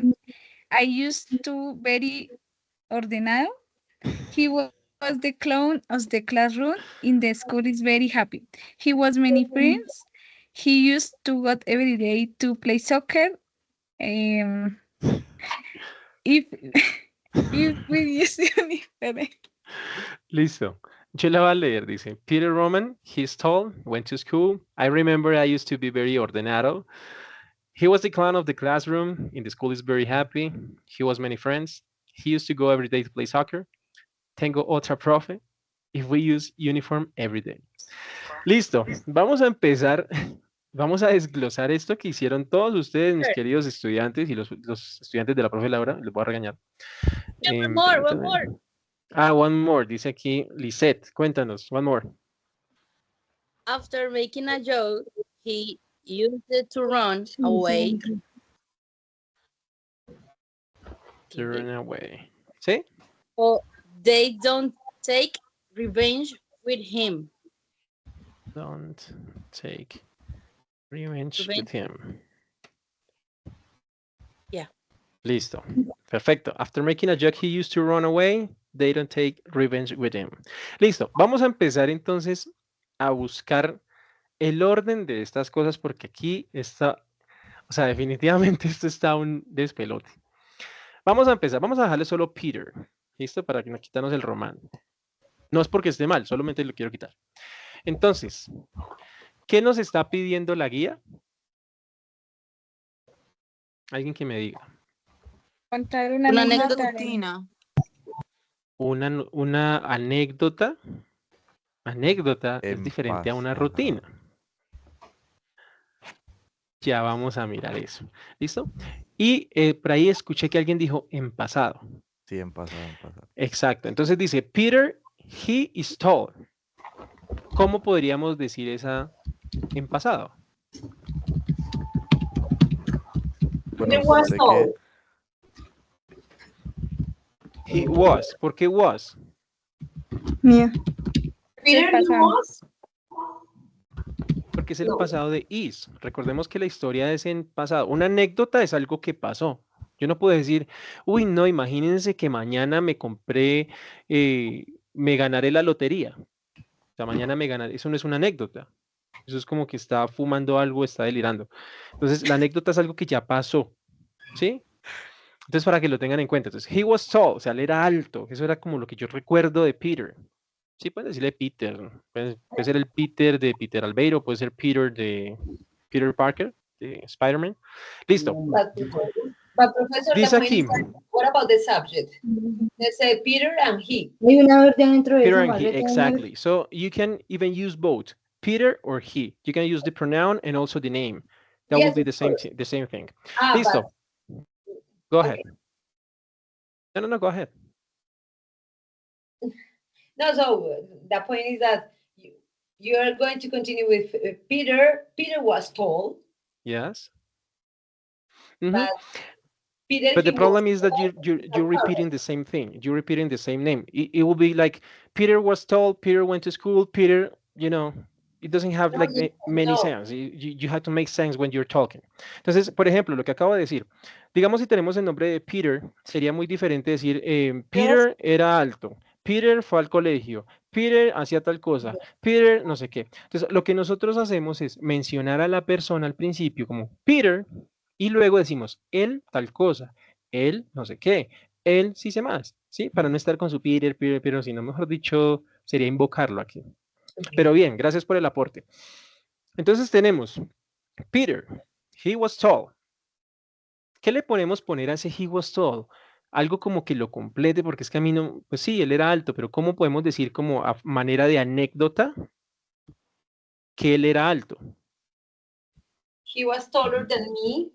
I used to very ordenado. He was the clown of the classroom. In the school is very happy. He was many friends. He used to go every day to play soccer. If we use uniform. Listo. Yo la voy a leer, dice. Peter Roman, he's tall, went to school. I remember I used to be very ordenado. He was the clown of the classroom. In the school is very happy. He was many friends. He used to go every day to play soccer. Tengo otra profe. If we use uniform every day. Listo. Vamos a empezar. Vamos a desglosar esto que hicieron todos ustedes, mis queridos estudiantes y los estudiantes de la profe Laura. Les voy a regañar. One more. Permítanme. One more, dice aquí Lisette. Cuéntanos, one more. After making a joke, he used it to run away. Turn away. ¿Sí? So they don't take revenge with him. Don't take revenge Revenge. with him. Yeah. Listo. Perfecto. After making a joke he used to run away, they don't take revenge with him. Listo. Vamos a empezar entonces a buscar el orden de estas cosas porque aquí está, o sea, definitivamente esto está un despelote. Vamos a empezar. Vamos a dejarle solo Peter. ¿Listo? Para que no quitarnos el Roman. No es porque esté mal, solamente lo quiero quitar. Entonces, ¿qué nos está pidiendo la guía? Alguien que me diga. Contar una Una anécdota. Rutina. Una anécdota. Anécdota es En diferente a una pasado. rutina. Ya vamos a mirar eso. ¿Listo? Y por ahí escuché que alguien dijo en pasado. Sí, en pasado, en pasado. Exacto. Entonces dice, Peter, he is tall. ¿Cómo podríamos decir esa en pasado? Bueno, It was sé tall. He was. ¿Por qué was? Mía. Peter pasado. was. Porque es el No. pasado de is. Recordemos que la historia es en pasado. Una anécdota es algo que pasó. Yo no puedo decir, uy, no, imagínense que mañana me compré, me ganaré la lotería. O sea, mañana me ganaré. Eso no es una anécdota. Eso es como que está fumando algo, está delirando. Entonces, la anécdota es algo que ya pasó. ¿Sí? Entonces, para que lo tengan en cuenta. Entonces, he was tall, o sea, él era alto. Eso era como lo que yo recuerdo de Peter. Sí, pueden decirle Peter. Puede ser el Peter de Peter Albeiro, puede ser Peter de Peter Parker, de Spider-Man. Listo. But professor, Dice the point aquí, is that, what about the subject? They say Peter and he. Hay una verde dentro de Peter esa and he, maleta. exactly. So you can even use both, Peter or he. You can use the pronoun and also the name. That Yes, will be of the same, course. the same thing. Ah, Listo. Go ahead. okay. No, go ahead. No, so the point is that you are going to continue with Peter. Peter was tall, Yes. Mhm. but Peter. But the he problem was is that you're repeating the same thing. You're repeating the same name. It will be like Peter was tall, Peter went to school, Peter, you know, it doesn't have like many No. sense. You have to make sense when you're talking. Entonces, por ejemplo, lo que acabo de decir, digamos si tenemos el nombre de Peter, sería muy diferente decir, Peter era alto, Peter fue al colegio, Peter hacía tal cosa, Peter no sé qué. Entonces, lo que nosotros hacemos es mencionar a la persona al principio como Peter y luego decimos, él tal cosa, él no sé qué, él sí sé más, ¿sí? Para no estar con su Peter, pero sino mejor dicho, sería invocarlo aquí. Pero bien, gracias por el aporte. Entonces tenemos Peter, he was tall. ¿Qué le podemos poner a ese he was tall? Algo como que lo complete, porque es que a mí no, pues sí, él era alto, pero ¿cómo podemos decir como a manera de anécdota que él era alto? He was taller than me.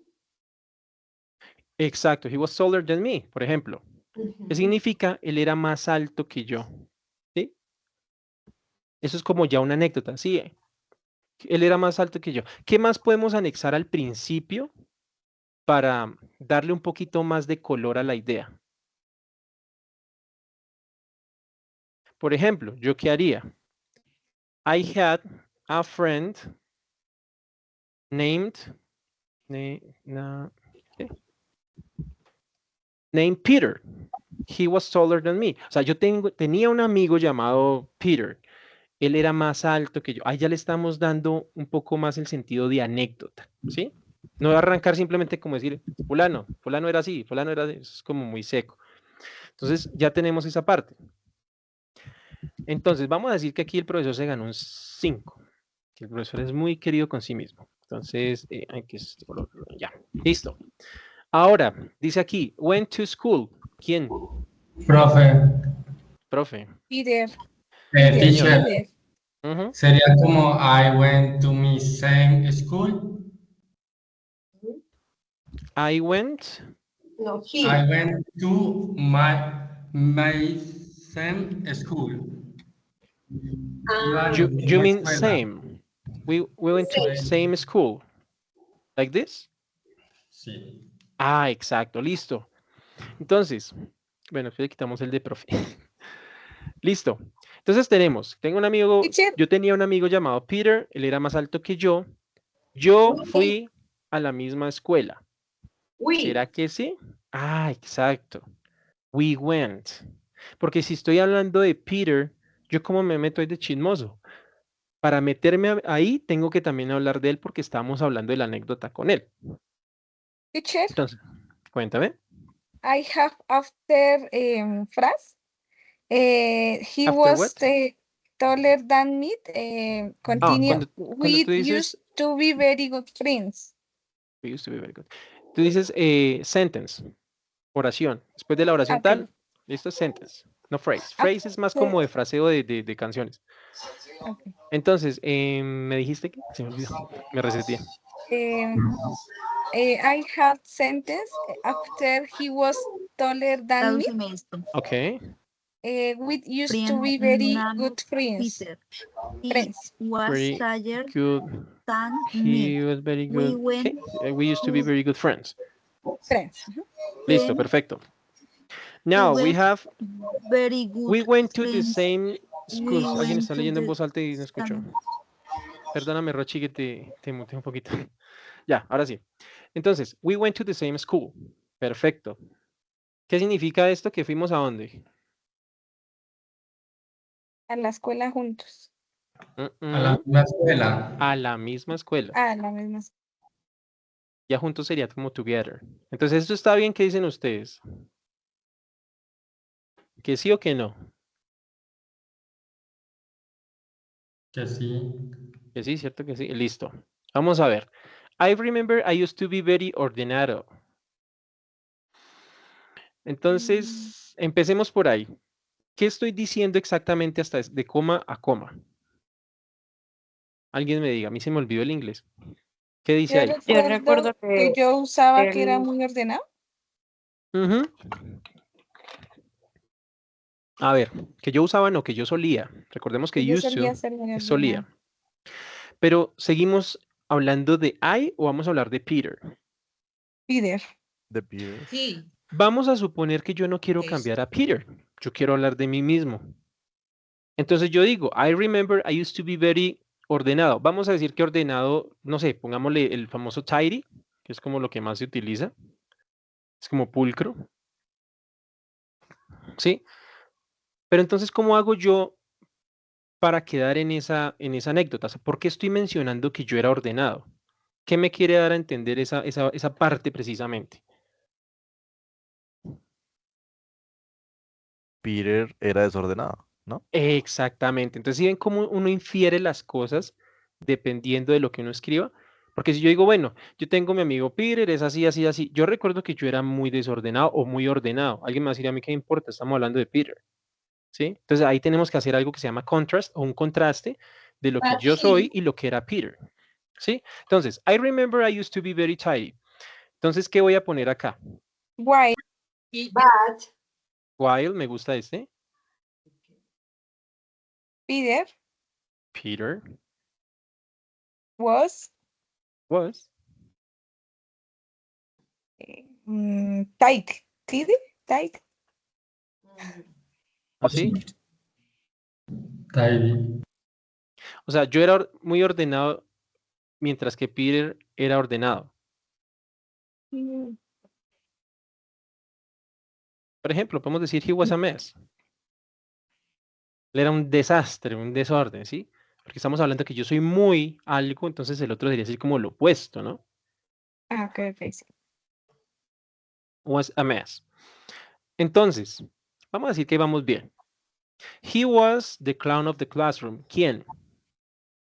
Exacto, he was taller than me, por ejemplo. ¿Qué significa? Él era más alto que yo. ¿Sí? Eso es como ya una anécdota, ¿sí? Él era más alto que yo. ¿Qué más podemos anexar al principio para darle un poquito más de color a la idea? Por ejemplo, ¿yo qué haría? I had a friend named Peter. He was taller than me. O sea, yo tenía un amigo llamado Peter. Él era más alto que yo. Ahí ya le estamos dando un poco más el sentido de anécdota, ¿sí? No va a arrancar simplemente como decir, fulano era así, fulano era así. Eso es como muy seco. Entonces, ya tenemos esa parte. Entonces, vamos a decir que aquí el profesor se ganó un 5. Que el profesor es muy querido con sí mismo. Entonces, hay que ya, listo. Ahora, dice aquí, went to school. ¿Quién? Profe. Peter. Teacher, Peter. sería como I went to my same school. I went. No, he. I went to my same school. You mean same? We went to the same school. Like this? Sí. Ah, exacto, listo. Entonces, bueno, le quitamos el de profe. Listo. Entonces tengo un amigo, yo tenía un amigo llamado Peter, él era más alto que yo. Yo fui a la misma escuela. ¿Será que sí? Ah, exacto. We went. Porque si estoy hablando de Peter, yo como me meto ahí de chismoso. Para meterme ahí, tengo que también hablar de él porque estábamos hablando de la anécdota con él. Teacher. Entonces, cuéntame. I have after phrase. He After was what? taller than me. Continue. Cuando We tú dices, used to be very good friends. we used to be very good. Tú dices sentence, oración. Después de la oración Ok. tal, listo, sentence, no phrase. Phrase es más como de fraseo de canciones. Okay. Entonces, me dijiste que se me olvidó, me reseteé. I had sentence after he was taller than me. Okay. We used to be very good friends. Friends. Very good. He was very good. Okay. We used to be very good friends. Friends. Listo, perfecto. Now we have. Very good. We went to the same schools. We Alguien went está to leyendo en the voz alta y no escuchó. Perdóname, Rochi, que te muteé un poquito. Ya, ahora sí. Entonces, we went to the same school. Perfecto. ¿Qué significa esto? ¿Que fuimos a dónde? A la escuela juntos. A la misma escuela. A la misma escuela. A la misma escuela. Ya juntos sería como together. Entonces, ¿esto está bien? ¿Qué dicen ustedes? ¿Que sí o que no? Que sí. Que sí, cierto que sí. Listo. Vamos a ver. I remember I used to be very ordenado. Entonces, empecemos por ahí. ¿Qué estoy diciendo exactamente hasta de coma a coma? Alguien me diga, a mí se me olvidó el inglés. ¿Qué dice ahí? Yo recuerdo que yo usaba que era el- muy ordenado. Ujú. A ver, que yo usaba, no, que yo solía. Recordemos que Yo used solía to ser muy es solía. ordenado. Pero, ¿seguimos hablando de I o vamos a hablar de Peter? Peter. De Peter. Sí. Vamos a suponer que yo no quiero cambiar a Peter. Yo quiero hablar de mí mismo. Entonces yo digo, I remember I used to be very ordenado. Vamos a decir que ordenado, no sé, pongámosle el famoso tidy, que es como lo que más se utiliza. Es como pulcro. ¿Sí? Pero entonces, ¿cómo hago yo para quedar en esa anécdota? O sea, ¿por qué estoy mencionando que yo era ordenado? ¿Qué me quiere dar a entender esa parte precisamente? Peter era desordenado, ¿no? Exactamente. Entonces, si ven cómo uno infiere las cosas dependiendo de lo que uno escriba. Porque si yo digo, bueno, yo tengo mi amigo Peter, es así, así, así. Yo recuerdo que yo era muy desordenado o muy ordenado. Alguien me va a decir a mí qué importa, estamos hablando de Peter. ¿Sí? Entonces ahí tenemos que hacer algo que se llama contrast o un contraste de lo que But yo soy he, y lo que era Peter. ¿Sí? Entonces, I remember I used to be very tidy. Entonces, ¿qué voy a poner acá? while But While, me gusta este. Peter Peter was was. tight. Tight. ¿Así? Tidy. O sea, yo era muy ordenado mientras que Peter era ordenado. Por ejemplo, podemos decir he was a mess. Él era un desastre, un desorden, ¿sí? Porque estamos hablando que yo soy muy algo, entonces el otro debería ser como lo opuesto, ¿no? Ah, ok, sí. Was a mess. Entonces, vamos a decir que vamos bien. He was the clown of the classroom. ¿Quién?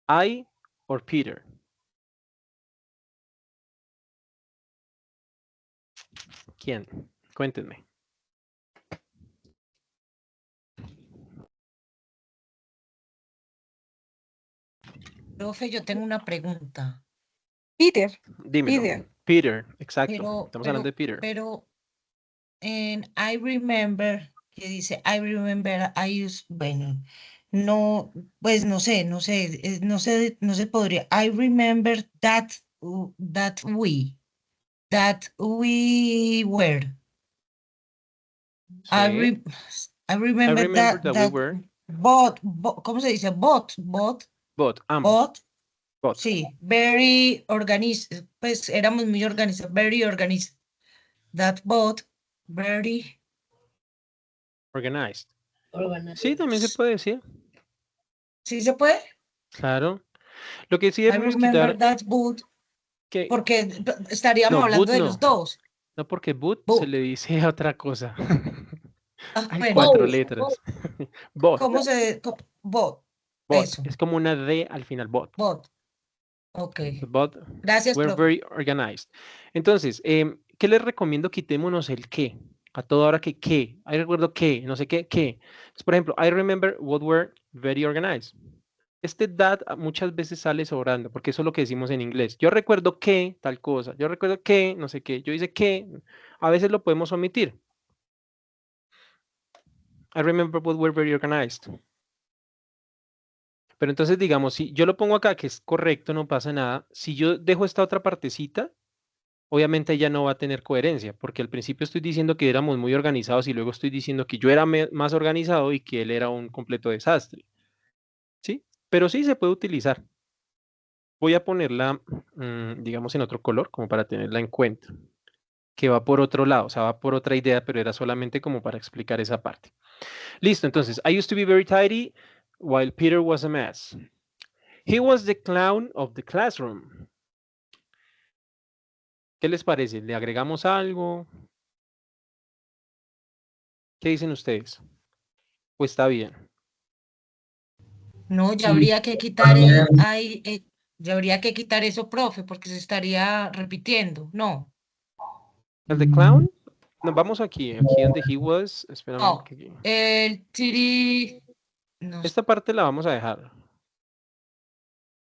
I or Peter? ¿Quién? Cuéntenme. Profe, yo tengo una pregunta, Peter. Dímelo. Peter. Peter, exacto. pero, Estamos hablando de Peter. en I remember, que dice I remember I used, bueno, no, pues no sé, no se podría. I remember that we were. I Sí. re- I I remember remember that we were. ¿Cómo se dice? Bot, But. sí, very organized, pues éramos muy organizados, very organized. That bot, very, Organized. Organized. Sí, también se puede decir. ¿sí se puede? Claro. Lo que sí I debemos remember quitar that boot, que porque estaríamos no, hablando boot de no. los dos. No, porque boot se Boot. le dice a otra cosa. Hay Bueno, 4 letras. Bot. ¿cómo se, bot? Bot. Eso, Es como una D al final. Bot. bot. Ok. But Gracias, we're profe. very organized. Entonces, ¿qué les recomiendo? Quitémonos el qué. A toda hora que qué. I recuerdo que, no sé qué, qué. Entonces, por ejemplo, I remember what were very organized. Este that muchas veces sale sobrando, porque eso es lo que decimos en inglés. Yo recuerdo que tal cosa. Yo recuerdo que, no sé qué. Yo hice que. A veces lo podemos omitir. I remember what were very organized. Pero entonces, digamos, si yo lo pongo acá, que es correcto, no pasa nada. Si yo dejo esta otra partecita, obviamente ya no va a tener coherencia, porque al principio estoy diciendo que éramos muy organizados y luego estoy diciendo que yo era más organizado y que él era un completo desastre. ¿Sí? Pero sí se puede utilizar. Voy a ponerla, digamos, en otro color, como para tenerla en cuenta, que va por otro lado, o sea, va por otra idea, pero era solamente como para explicar esa parte. Listo, entonces, I used to be very tidy while Peter was a mess. He was the clown of the classroom. ¿Qué les parece? ¿Le agregamos algo? ¿Qué dicen ustedes? ¿O está bien? No, ya Sí, habría que quitar también. ya habría que quitar eso, profe, porque se estaría repitiendo. No, ¿El de clown? No, vamos aquí donde he was. Espérame. no. El tiri, no, Esta parte la vamos a dejar.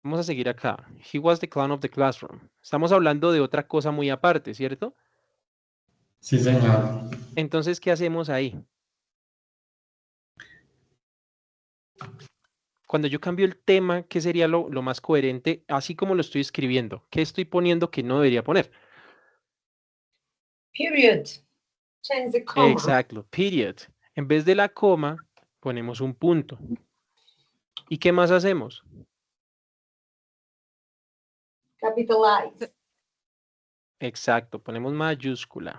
Vamos a seguir acá. He was the clown of the classroom. Estamos hablando de otra cosa muy aparte, ¿cierto? Sí, señor. Entonces, ¿qué hacemos ahí? Cuando yo cambio el tema, ¿qué sería lo más coherente? Así como lo estoy escribiendo. ¿Qué estoy poniendo que no debería poner? Period. Change the comma. Exacto, period. En vez de la coma, ponemos un punto. ¿Y qué más hacemos? Capitalize. Exacto, ponemos mayúscula.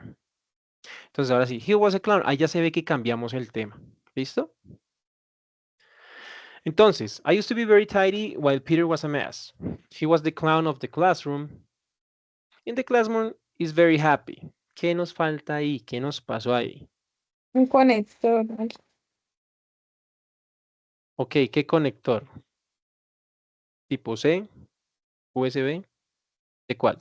Entonces ahora sí, he was a clown. Ahí ya se ve que cambiamos el tema. ¿Listo? Entonces, I used to be very tidy while Peter was a mess. He was the clown of the classroom. In the classroom is very happy. ¿Qué nos falta ahí? ¿Qué nos pasó ahí? Un conector. Ok, ¿qué conector? ¿Tipo C? ¿USB? ¿De cuál?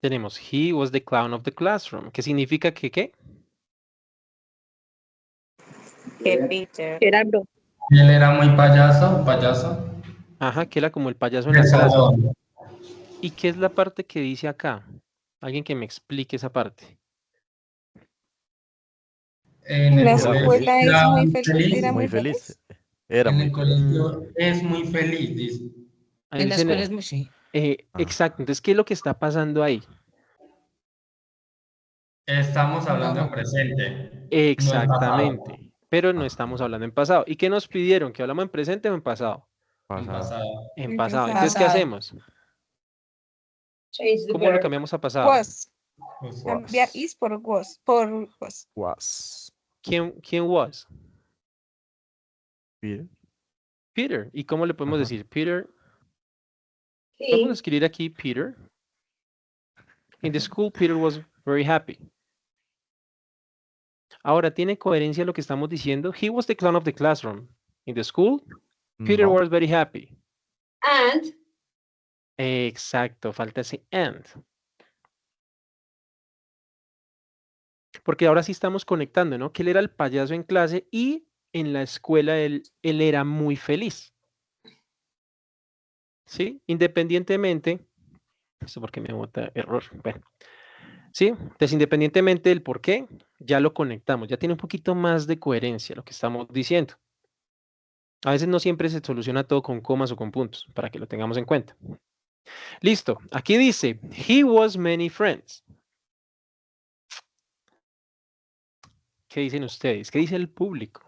Tenemos he was the clown of the classroom. ¿Qué significa que qué? Que Peter. Gerardo. Él era muy payaso Ajá, que era como el payaso en la del clase. salón. ¿Y qué es la parte que dice acá? Alguien que me explique esa parte. En el La colegio escuela es era muy muy feliz. feliz. Era Muy muy feliz. feliz. Era En muy el feliz. colegio es muy feliz, dice. Ahí En la dicen, escuela es muy, sí. exacto, entonces, ¿qué es lo que está pasando ahí? Estamos hablando en No. presente, no en pasado. Exactamente, pero no estamos hablando en pasado. ¿Y qué nos pidieron? ¿Que hablamos en presente o en pasado? En Pasado. pasado. En En pasado. pasado. Entonces, ¿qué hacemos? Change the ¿Cómo lo verb. cambiamos a pasado? Was. Pues, Cambiar Was. is por was. Por was. Was. ¿Quién was? Peter. Peter. ¿Y cómo le podemos Ajá. decir? Peter. Vamos a escribir aquí Peter. In the school, Peter was very happy. Ahora, ¿tiene coherencia lo que estamos diciendo? He was the clown of the classroom. In the school, Peter No. was very happy. And Exacto, falta ese and. Porque ahora sí estamos conectando, ¿no? Que él era el payaso en clase y en la escuela él era muy feliz. ¿Sí? Independientemente, esto porque me bota error, bueno. ¿Sí? Entonces, independientemente del por qué, ya lo conectamos, ya tiene un poquito más de coherencia lo que estamos diciendo. A veces no siempre se soluciona todo con comas o con puntos, para que lo tengamos en cuenta. Listo, aquí dice, he was many friends. ¿Qué dicen ustedes? ¿Qué dice el público?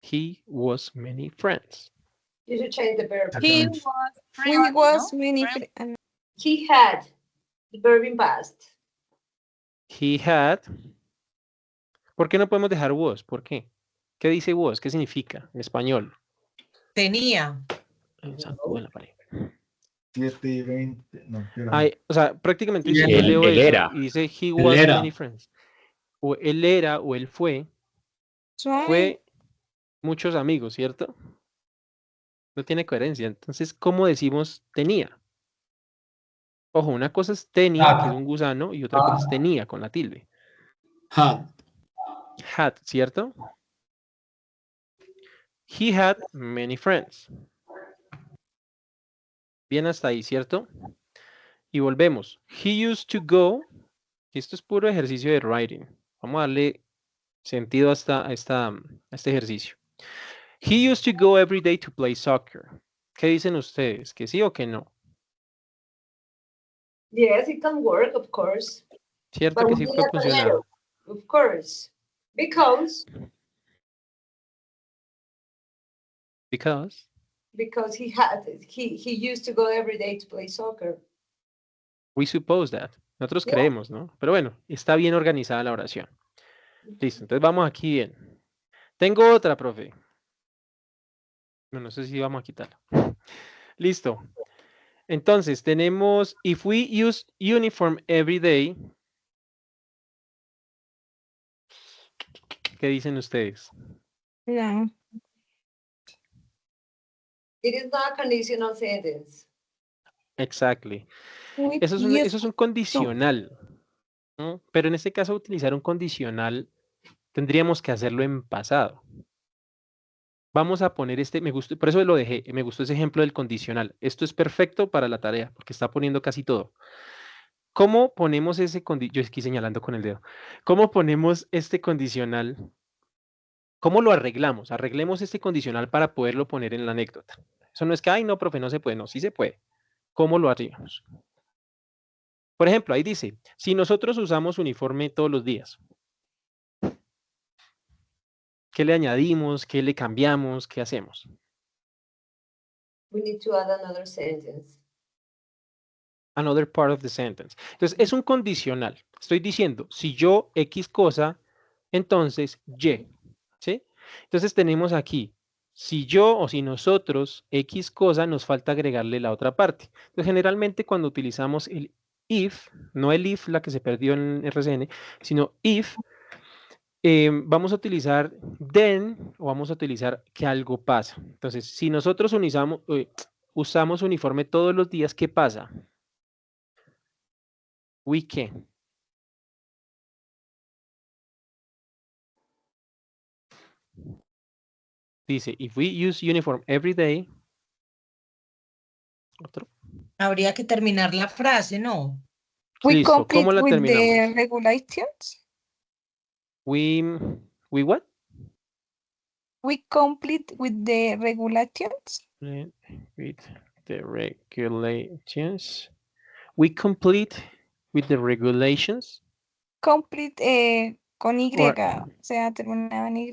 He was many friends. you should change the verb. He was many. He had the verb in past. He had. ¿Por qué no podemos dejar was? ¿Por qué? ¿Qué dice was? ¿Qué significa en español? Tenía. Exacto, en la pared. 7 y 20. No, Ay, o sea, prácticamente Y si él- yo leo él eso era. y dice he Él was era. many friends. O él era o él fue muchos amigos, ¿cierto? No tiene coherencia. Entonces, ¿cómo decimos tenía? Ojo, una cosa es tenía, que es un gusano, y otra cosa es tenía con la tilde. Had. Had, ¿cierto? He had many friends. Bien hasta ahí, ¿cierto? Y volvemos. He used to go. Esto es puro ejercicio de writing. Vamos a darle sentido a este ejercicio. He used to go every day to play soccer. ¿Qué dicen ustedes? ¿Que sí o que no? Yes, it can work, of course. ¿Cierto But que we sí need puede a funcionar? letter, of course. Because he used to go every day to play soccer. We suppose that. Nosotros Yeah. creemos, ¿no? Pero bueno, está bien organizada la oración. Listo, entonces vamos aquí bien. Tengo otra, profe. No sé si vamos a quitarla. Listo. Entonces, tenemos, if we use uniform every day, ¿qué dicen ustedes? Yeah. It is not a conditional sentence. Exactly. We Eso use es un condicional, ¿no? Pero en este caso, utilizar un condicional, tendríamos que hacerlo en pasado. Vamos a poner me gustó, por eso lo dejé, me gustó ese ejemplo del condicional. Esto es perfecto para la tarea, porque está poniendo casi todo. ¿Cómo ponemos ese condicional? Yo aquí señalando con el dedo. ¿Cómo ponemos este condicional? ¿Cómo lo arreglamos? Arreglemos este condicional para poderlo poner en la anécdota. Eso no es que, ay, no, profe, no se puede. No, sí se puede. ¿Cómo lo arreglamos? Por ejemplo, ahí dice, si nosotros usamos uniforme todos los días, ¿Qué le añadimos? ¿Qué le cambiamos? ¿Qué hacemos? We need to add another sentence. Another part of the sentence. Entonces, es un condicional. Estoy diciendo, si yo X cosa, entonces Y. ¿Sí? Entonces tenemos aquí, si yo o si nosotros X cosa, nos falta agregarle la otra parte. Entonces, generalmente cuando utilizamos el if, no el if, la que se perdió en RCN, sino if, vamos a utilizar then o vamos a utilizar que algo pasa. Entonces, si nosotros usamos uniforme todos los días, ¿qué pasa? We can. Dice, if we use uniform every day. Otro. Habría que terminar la frase, ¿no? We Listo, complete ¿cómo la with the terminamos? regulations. We what? We complete with the regulations. With the regulations. We complete with the regulations. Complete con Y, Or o sea, terminaba en Y.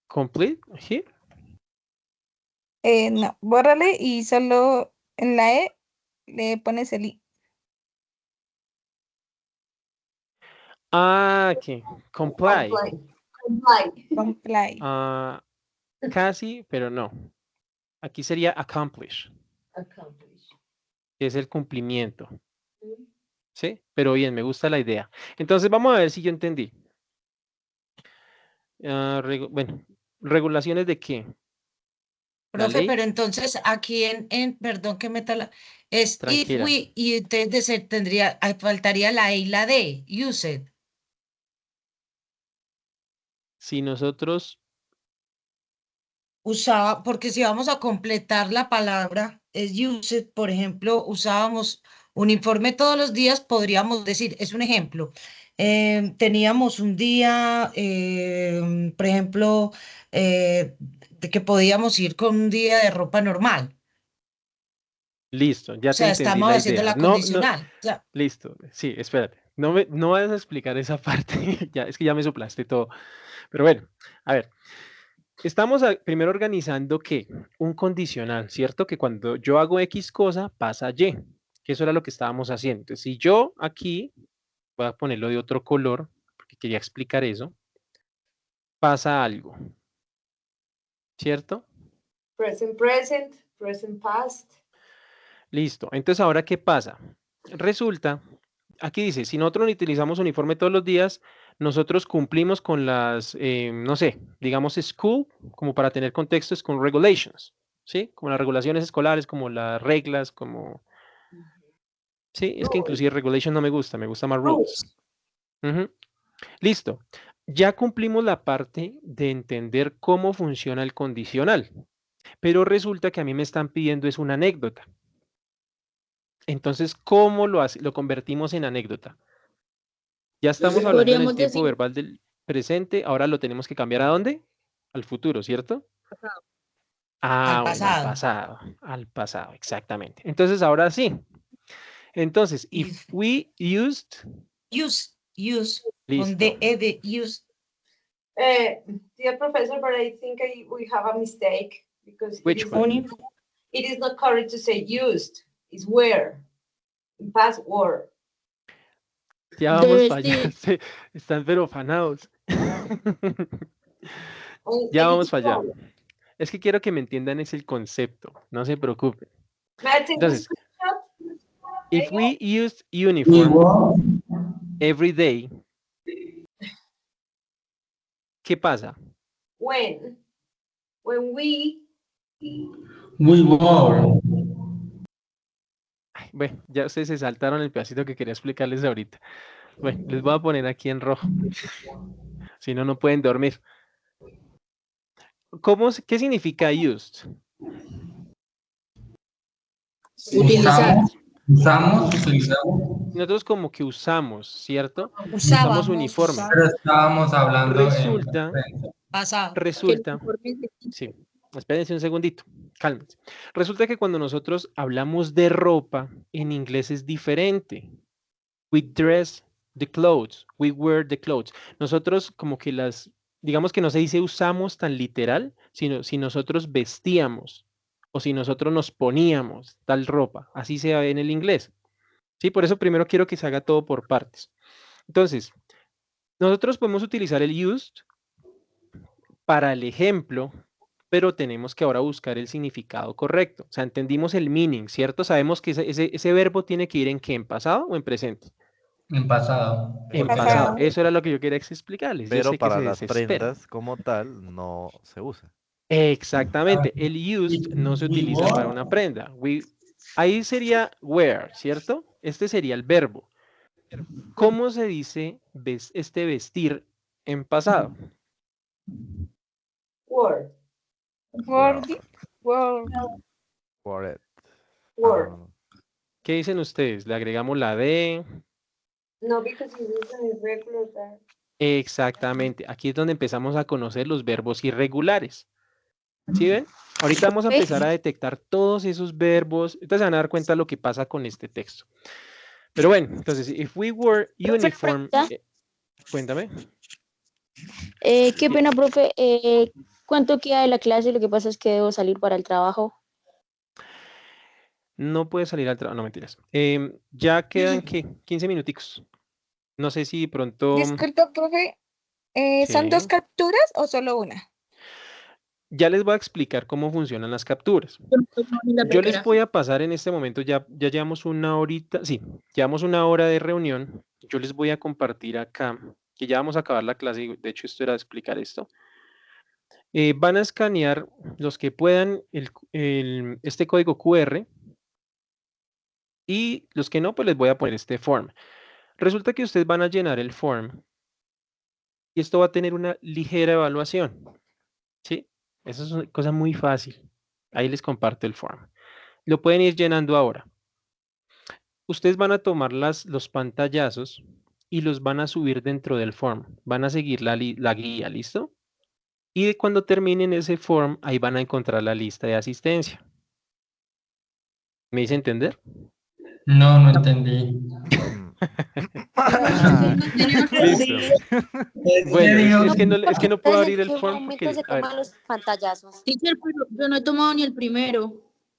complete here. No, bórrale y solo en la E le pones el I. Ah, okay. Comply. Comply. Ah, casi, pero no. Aquí sería accomplish, Accomplish. que es el cumplimiento. ¿Sí? Pero bien, me gusta la idea. Entonces vamos a ver si yo entendí. Bueno, ¿regulaciones de qué? ¿La Profe, ley? pero entonces aquí perdón que meta la, es if Tranquila. we, y entonces faltaría la E y la D, use it. Si nosotros, Usaba, porque si vamos a completar la palabra, es use it, por ejemplo, usábamos uniforme todos los días, podríamos decir, es un ejemplo. Teníamos un día, por ejemplo, de que podíamos ir con un día de ropa normal. listo, ya O te sea, entendí estamos la haciendo idea. la No, no, condicional. Ya. listo, sí, espérate. No vas a explicar esa parte, ya, es que ya me soplaste todo. Pero bueno, a ver, estamos primero organizando que un condicional, ¿cierto? Que cuando yo hago X cosa, pasa Y, que eso era lo que estábamos haciendo. Entonces, si yo aquí, voy a ponerlo de otro color, porque quería explicar eso, pasa algo, ¿cierto? Present, present past. Listo. Entonces, ¿ahora qué pasa? Resulta, aquí dice, si nosotros utilizamos uniforme todos los días, nosotros cumplimos con las, no sé, digamos school, como para tener contextos, con regulations, ¿sí? Como las regulaciones escolares, como las reglas, como... Sí, es que inclusive regulation no me gusta más rules. Ujú. Listo. Ya cumplimos la parte de entender cómo funciona el condicional, pero resulta que a mí me están pidiendo es una anécdota. Entonces, ¿cómo lo convertimos en anécdota? Ya estamos hablando en el Podríamos tiempo decir verbal del presente, ahora lo tenemos que cambiar ¿a dónde? Al futuro, ¿cierto? pasado. Ah, Al bueno, al pasado, exactamente. Entonces, ahora sí. Entonces, if we used, use, con listo. de use. Dear professor, but I think we have a mistake because Which one? it is not correct to say used. It's where. In past word. Ya vamos Debe para allá. ser- Están pero afanados. Oh, Ya take it vamos to para allá. forward. Es que quiero que me entiendan es el concepto. No se preocupen. May I take Entonces, the screenshot? if we used uniform every day, ¿qué pasa? When we We wore. Ay, bueno, ya ustedes se saltaron el pedacito que quería explicarles ahorita. Bueno, les voy a poner aquí en rojo. Si no, no pueden dormir. ¿Qué significa used? Utilizar. Utilizamos. Nosotros como que usamos, ¿cierto? Usábamos, uniforme. Pero estábamos hablando Resulta, pasado. resulta, sí, espérense un segundito, cálmense. Resulta que cuando nosotros hablamos de ropa, en inglés es diferente. We dress the clothes, we wear the clothes. Nosotros como que digamos que no se dice usamos tan literal, sino si nosotros vestíamos o si nosotros nos poníamos tal ropa, así se ve en el inglés. Sí, por eso primero quiero que se haga todo por partes. Entonces, nosotros podemos utilizar el used para el ejemplo, pero tenemos que ahora buscar el significado correcto. O sea, entendimos el meaning, ¿cierto? Sabemos que ese verbo tiene que ir ¿en qué? ¿En pasado o en presente? En pasado. En Porque pasado. ya- Eso era lo que yo quería explicarles. Yo Pero sé que para se las desesperan. prendas como tal no se usa. Exactamente. El used no se we utiliza para wore. una prenda. Ahí sería wear, ¿cierto? Este sería el verbo. ¿Cómo se dice este vestir en pasado? Word. Wordy. Word. For it. Word. ¿Qué dicen ustedes? ¿Le agregamos la D? No, because it is an irregular verb. Exactamente. Aquí es donde empezamos a conocer los verbos irregulares. ¿Sí ven? Ahorita vamos a empezar a detectar todos esos verbos. Entonces se van a dar cuenta de lo que pasa con este texto. Pero bueno, entonces, if we were uniform... cuéntame. Qué pena, profe. ¿Cuánto queda de la clase? Lo que pasa es que debo salir para el trabajo. No puede salir al trabajo, no mentiras. Ya quedan, ¿qué? 15 minuticos. No sé si pronto... Disculpa, profe. ¿Son dos Sí. capturas o solo una? Ya les voy a explicar cómo funcionan las capturas. Yo les voy a pasar en este momento, ya llevamos una horita, sí, llevamos una hora de reunión. Yo les voy a compartir acá, que ya vamos a acabar la clase, y de hecho esto era explicar esto. Van a escanear los que puedan este código QR y los que no, pues les voy a poner este form. Resulta que ustedes van a llenar el form y esto va a tener una ligera evaluación, ¿sí? Eso es una cosa muy fácil. Ahí les comparto el form. Lo pueden ir llenando ahora. Ustedes van a tomar los pantallazos y los van a subir dentro del form. Van a seguir la guía, ¿listo? Y cuando terminen ese form, ahí van a encontrar la lista de asistencia. ¿Me hice entender? No, no entendí. Listo. Bueno, es que no puedo abrir el form porque... se a ver, toman los pantallazos. Teacher, pero yo no he tomado ni el primero.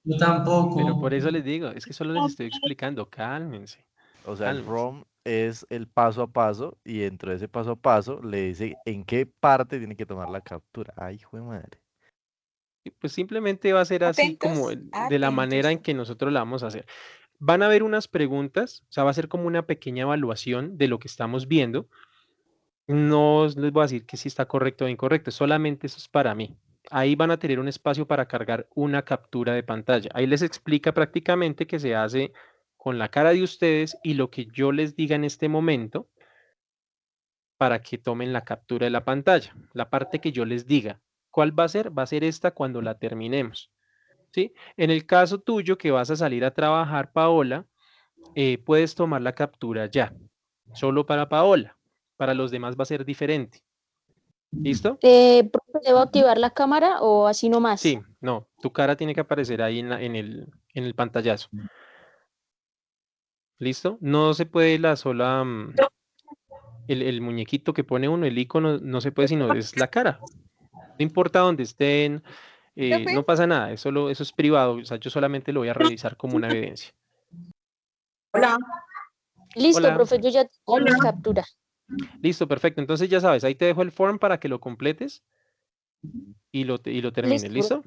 Yo tampoco. pero por eso les digo, es que solo les estoy explicando, cálmense. O sea, el Cálmense. from es el paso a paso y dentro de ese paso a paso le dice en qué parte tiene que tomar la captura. Ay, hijo de madre. Y pues simplemente va a ser así como de la manera en que nosotros la vamos a hacer. Van a haber unas preguntas, o sea, va a ser como una pequeña evaluación de lo que estamos viendo. No les voy a decir que si está correcto o incorrecto, solamente eso es para mí. Ahí van a tener un espacio para cargar una captura de pantalla. Ahí les explica prácticamente que se hace con la cara de ustedes y lo que yo les diga en este momento para que tomen la captura de la pantalla. La parte que yo les diga. ¿Cuál va a ser? Va a ser esta cuando la terminemos. ¿Sí? En el caso tuyo que vas a salir a trabajar, Paola, puedes tomar la captura ya. Solo para Paola. Para los demás va a ser diferente. ¿Listo? ¿Profe, debo activar la cámara o así nomás? Sí, no. Tu cara tiene que aparecer ahí en el pantallazo. ¿Listo? No se puede la sola... el muñequito que pone uno, el icono, no se puede, sino es la cara. No importa dónde estén, no pasa nada, eso es privado, o sea, yo solamente lo voy a revisar como una evidencia. Hola. Listo, Hola. profe, yo ya tengo mi captura. Listo, perfecto. Entonces ya sabes, ahí te dejo el form para que lo completes y lo termines. ¿Listo?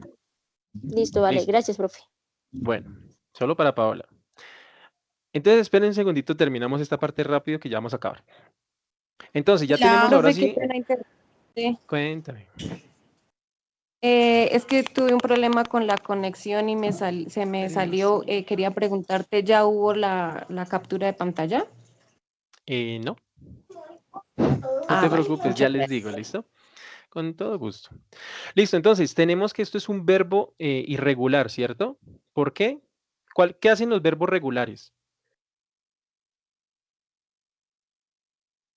Listo, vale. Listo. Gracias, profe. Bueno, solo para Paola. Entonces, esperen un segundito, terminamos esta parte rápido que ya vamos a acabar. Entonces, ya tenemos ahora sí... Cuéntame. Es que tuve un problema con la conexión y se me salió. Quería preguntarte, ¿ya hubo la captura de pantalla? No. No te preocupes, ya muchas les digo, ¿listo? Con todo gusto. Listo, entonces, tenemos que esto es un verbo irregular, ¿cierto? ¿Por qué? ¿Qué hacen los verbos regulares?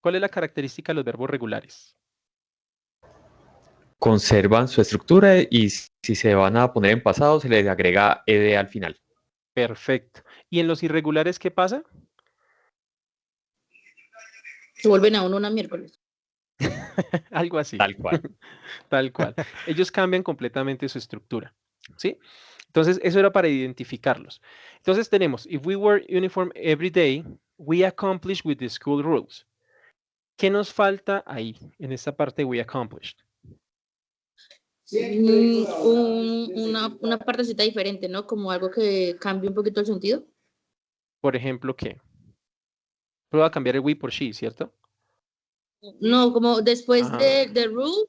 ¿Cuál es la característica de los verbos regulares? Conservan su estructura y si se van a poner en pasado, se les agrega ed al final. Perfecto. ¿Y en los irregulares qué pasa? Se vuelven a uno una miércoles. Algo así. Tal cual. Tal cual. Ellos cambian completamente su estructura. ¿Sí? Entonces, eso era para identificarlos. Entonces tenemos, if we wear uniform every day, we accomplish with the school rules. ¿Qué nos falta ahí, en esta parte we accomplished? Una partecita diferente, ¿no? Como algo que cambie un poquito el sentido. Por ejemplo, ¿qué? Prueba a cambiar el we por she, ¿cierto? No, como después Ajá. de the rule,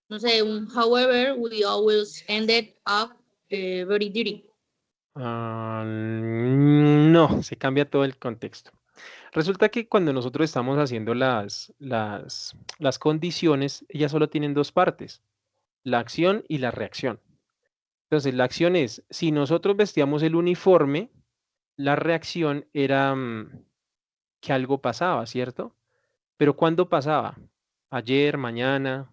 no sé, however, we always ended up very dirty. No, se cambia todo el contexto. Resulta que cuando nosotros estamos haciendo las condiciones, ellas solo tienen dos partes, la acción y la reacción. Entonces, la acción es, si nosotros vestíamos el uniforme, la reacción era que algo pasaba, ¿cierto? Pero ¿cuándo pasaba? Ayer, mañana.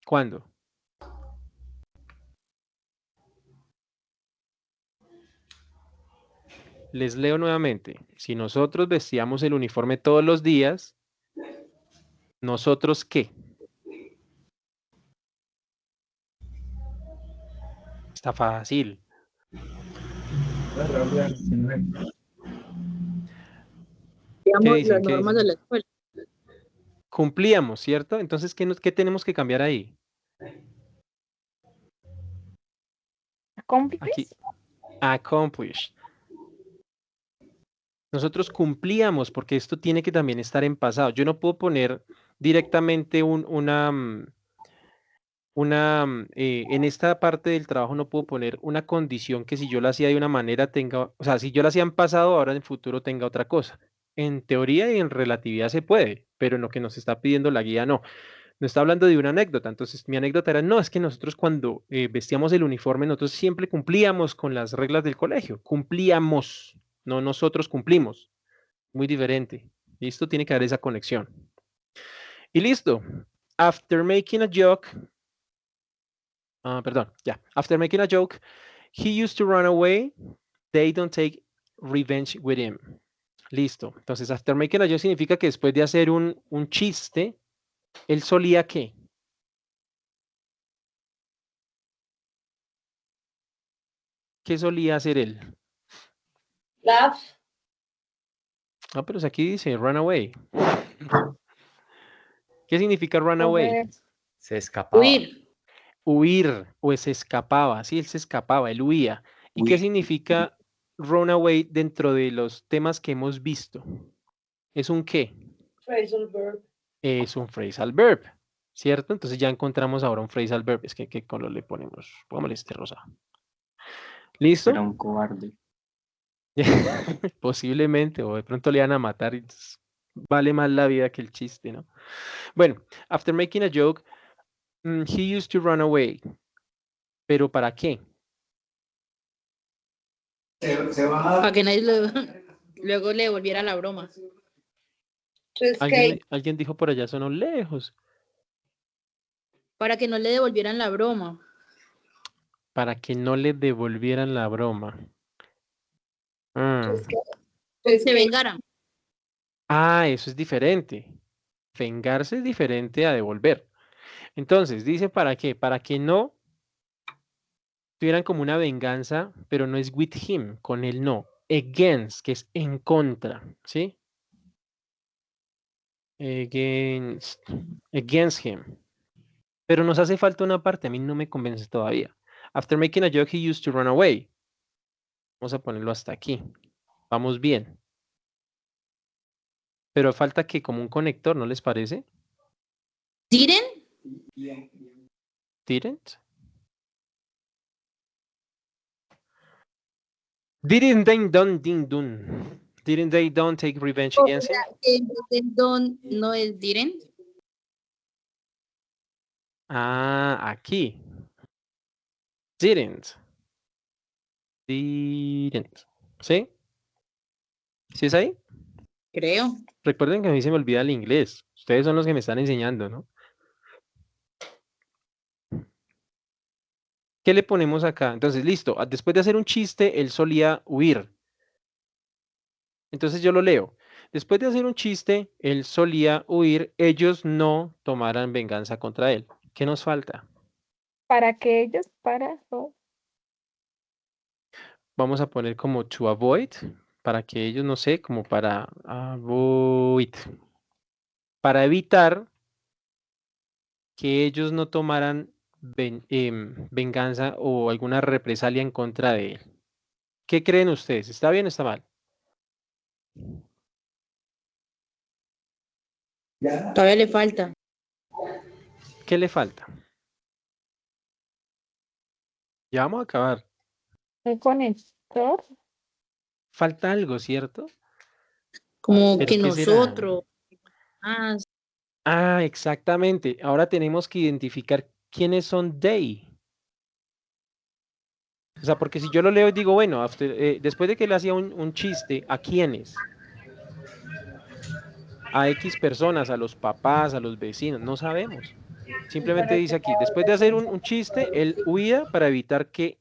¿Cuándo? Les leo nuevamente. Si nosotros vestíamos el uniforme todos los días, ¿nosotros qué? Está fácil. ¿Qué dicen? Las normas de la escuela. Cumplíamos, ¿cierto? Entonces, ¿qué tenemos que cambiar ahí? Aquí, accomplish. Nosotros cumplíamos porque esto tiene que también estar en pasado. Yo no puedo poner directamente en esta parte del trabajo no puedo poner una condición que si yo la hacía de una manera tenga, o sea, si yo la hacía en pasado, ahora en el futuro tenga otra cosa. En teoría y en relatividad se puede, pero en lo que nos está pidiendo la guía no. No está hablando de una anécdota. Entonces, mi anécdota era, no, es que nosotros cuando vestíamos el uniforme, nosotros siempre cumplíamos con las reglas del colegio. Cumplíamos, no nosotros cumplimos. Muy diferente. Y esto tiene que haber esa conexión. Y listo. After making a joke, After making a joke, he used to run away. They don't take revenge with him. Listo. Entonces, after making a joke significa que después de hacer un chiste, él solía ¿qué? ¿Qué solía hacer él? Laugh. Ah, pero aquí dice run away. ¿Qué significa run away? Se escapaba. Huir o se escapaba. Sí, él se escapaba, él huía. ¿Y qué significa run away dentro de los temas que hemos visto? ¿Es un qué? Phrasal verb. Es un phrasal verb, ¿cierto? Entonces ya encontramos ahora un phrasal verb. Es que ¿qué color le ponemos? Pongámosle este rosa. ¿Listo? Era un cobarde. Posiblemente, o de pronto le van a matar y vale más la vida que el chiste, ¿no? Bueno, after making a joke, he used to run away. ¿Pero para qué? Para que nadie luego le devolviera la broma. Alguien dijo por allá, sonó lejos. Para que no le devolvieran la broma. Para que no le devolvieran la broma. Se vengaran. Ah, eso es diferente. Vengarse es diferente a devolver. Entonces, dice para qué. Para que no tuvieran como una venganza, pero no es with him, con él no. Against, que es en contra, ¿sí? Against him. Pero nos hace falta una parte, a mí no me convence todavía. After making a joke, he used to run away. Vamos a ponerlo hasta aquí. Vamos bien. Pero falta que como un conector, ¿no les parece? ¿Didn't? Didn't? Didn't they don't take revenge against him? Don't no es didn't. Ah, aquí. Didn't. ¿Sí? ¿Sí es ahí? Creo. Recuerden que a mí se me olvida el inglés. Ustedes son los que me están enseñando, ¿no? ¿Qué le ponemos acá? Entonces, listo. Después de hacer un chiste, él solía huir. Entonces yo lo leo. Después de hacer un chiste, él solía huir, ellos no tomaran venganza contra él. ¿Qué nos falta? Para que ellos, Vamos a poner como to avoid, para que ellos, no sé, como para avoid, para evitar que ellos no tomaran venganza o alguna represalia en contra de él. ¿Qué creen ustedes? ¿Está bien o está mal? Todavía le falta. ¿Qué le falta? Ya vamos a acabar. el conector. Falta algo, ¿cierto? Como ¿Pero que qué será? nosotros. Ah, exactamente. Ahora tenemos que identificar quiénes son they. O sea, porque si yo lo leo y digo, bueno, después de que él hacía un chiste, ¿a quiénes? A X personas, a los papás, a los vecinos, no sabemos. Simplemente dice aquí, después de hacer un chiste, él huía para evitar que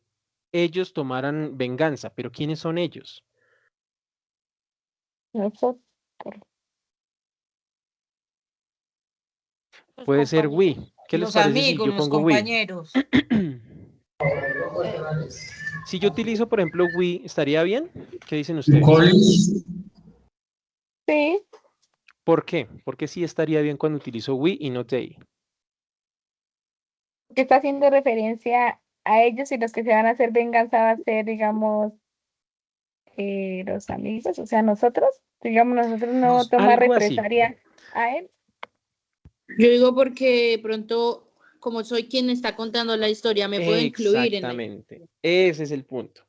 ellos tomaran venganza. Pero ¿quiénes son ellos? Nosotros. Puede ser we. ¿Qué les Los parece si amigos, yo los pongo we? compañeros. Si yo utilizo, por ejemplo, we, ¿estaría bien? ¿Qué dicen ustedes? Sí. ¿Por qué? Porque sí estaría bien cuando utilizo we y no they. Que está haciendo referencia a ellos y los que se van a hacer venganza va a ser, digamos, los amigos, o sea, nosotros. Digamos, nosotros no tomar Algo así. represalia a él. Yo digo porque de pronto, como soy quien está contando la historia, me puedo incluir en la... Exactamente. Ese es el punto.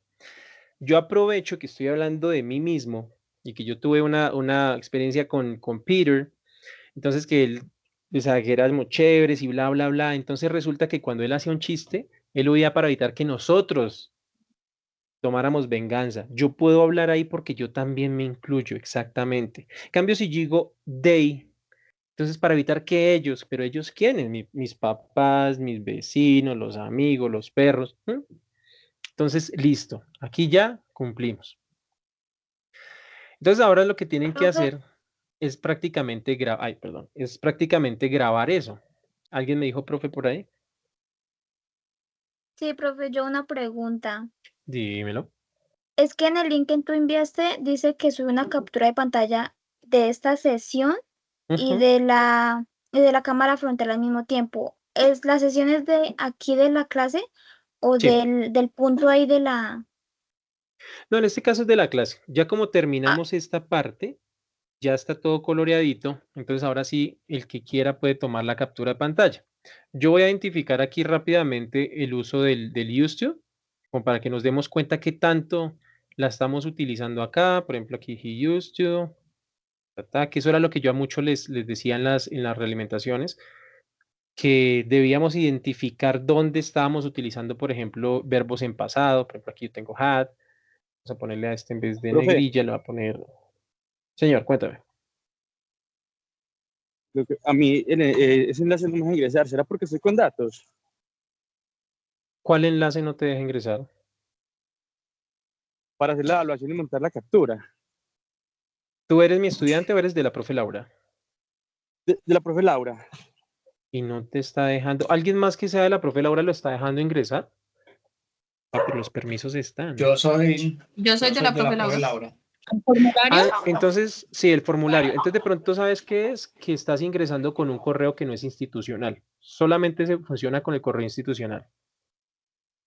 Yo aprovecho que estoy hablando de mí mismo y que yo tuve una experiencia con Peter, entonces que él, o sea, que éramos chéveres y bla, bla, bla. Entonces resulta que cuando él hacía un chiste, él huía para evitar que nosotros tomáramos venganza. Yo puedo hablar ahí porque yo también me incluyo, exactamente. En cambio, si yo digo they, entonces para evitar que ellos, pero ellos quiénes, mis papás, mis vecinos, los amigos, los perros. Entonces, listo, aquí ya cumplimos. Entonces ahora lo que tienen que hacer es prácticamente grabar eso. ¿Alguien me dijo, profe, por ahí? Sí, profe, yo una pregunta. Dímelo. Es que en el link que tú enviaste dice que sube una captura de pantalla de esta sesión y Ujú. de la cámara frontal al mismo tiempo. ¿Es las sesiones de aquí de la clase o Sí. del punto ahí de la... No, en este caso es de la clase. Ya como terminamos esta parte, ya está todo coloreadito. Entonces ahora sí, el que quiera puede tomar la captura de pantalla. Yo voy a identificar aquí rápidamente el uso del use to, como para que nos demos cuenta qué tanto la estamos utilizando acá. Por ejemplo, aquí he used to, que eso era lo que yo a muchos les decía en las realimentaciones, que debíamos identificar dónde estábamos utilizando, por ejemplo, verbos en pasado. Por ejemplo, aquí yo tengo had. Vamos a ponerle a este en vez de Profe. negrilla, le voy a poner... Señor, cuéntame. A mí ese enlace no me deja ingresar. ¿Será porque estoy con datos? ¿Cuál enlace no te deja ingresar? Para hacer la evaluación y montar la captura. ¿Tú eres mi estudiante o eres de la profe Laura? De la profe Laura. Y no te está dejando... ¿Alguien más que sea de la profe Laura lo está dejando ingresar? Ah, pero los permisos están. Yo soy de la profe Laura. Entonces, sí, el formulario. Entonces, de pronto, ¿sabes qué es? Que estás ingresando con un correo que no es institucional. Solamente se funciona con el correo institucional.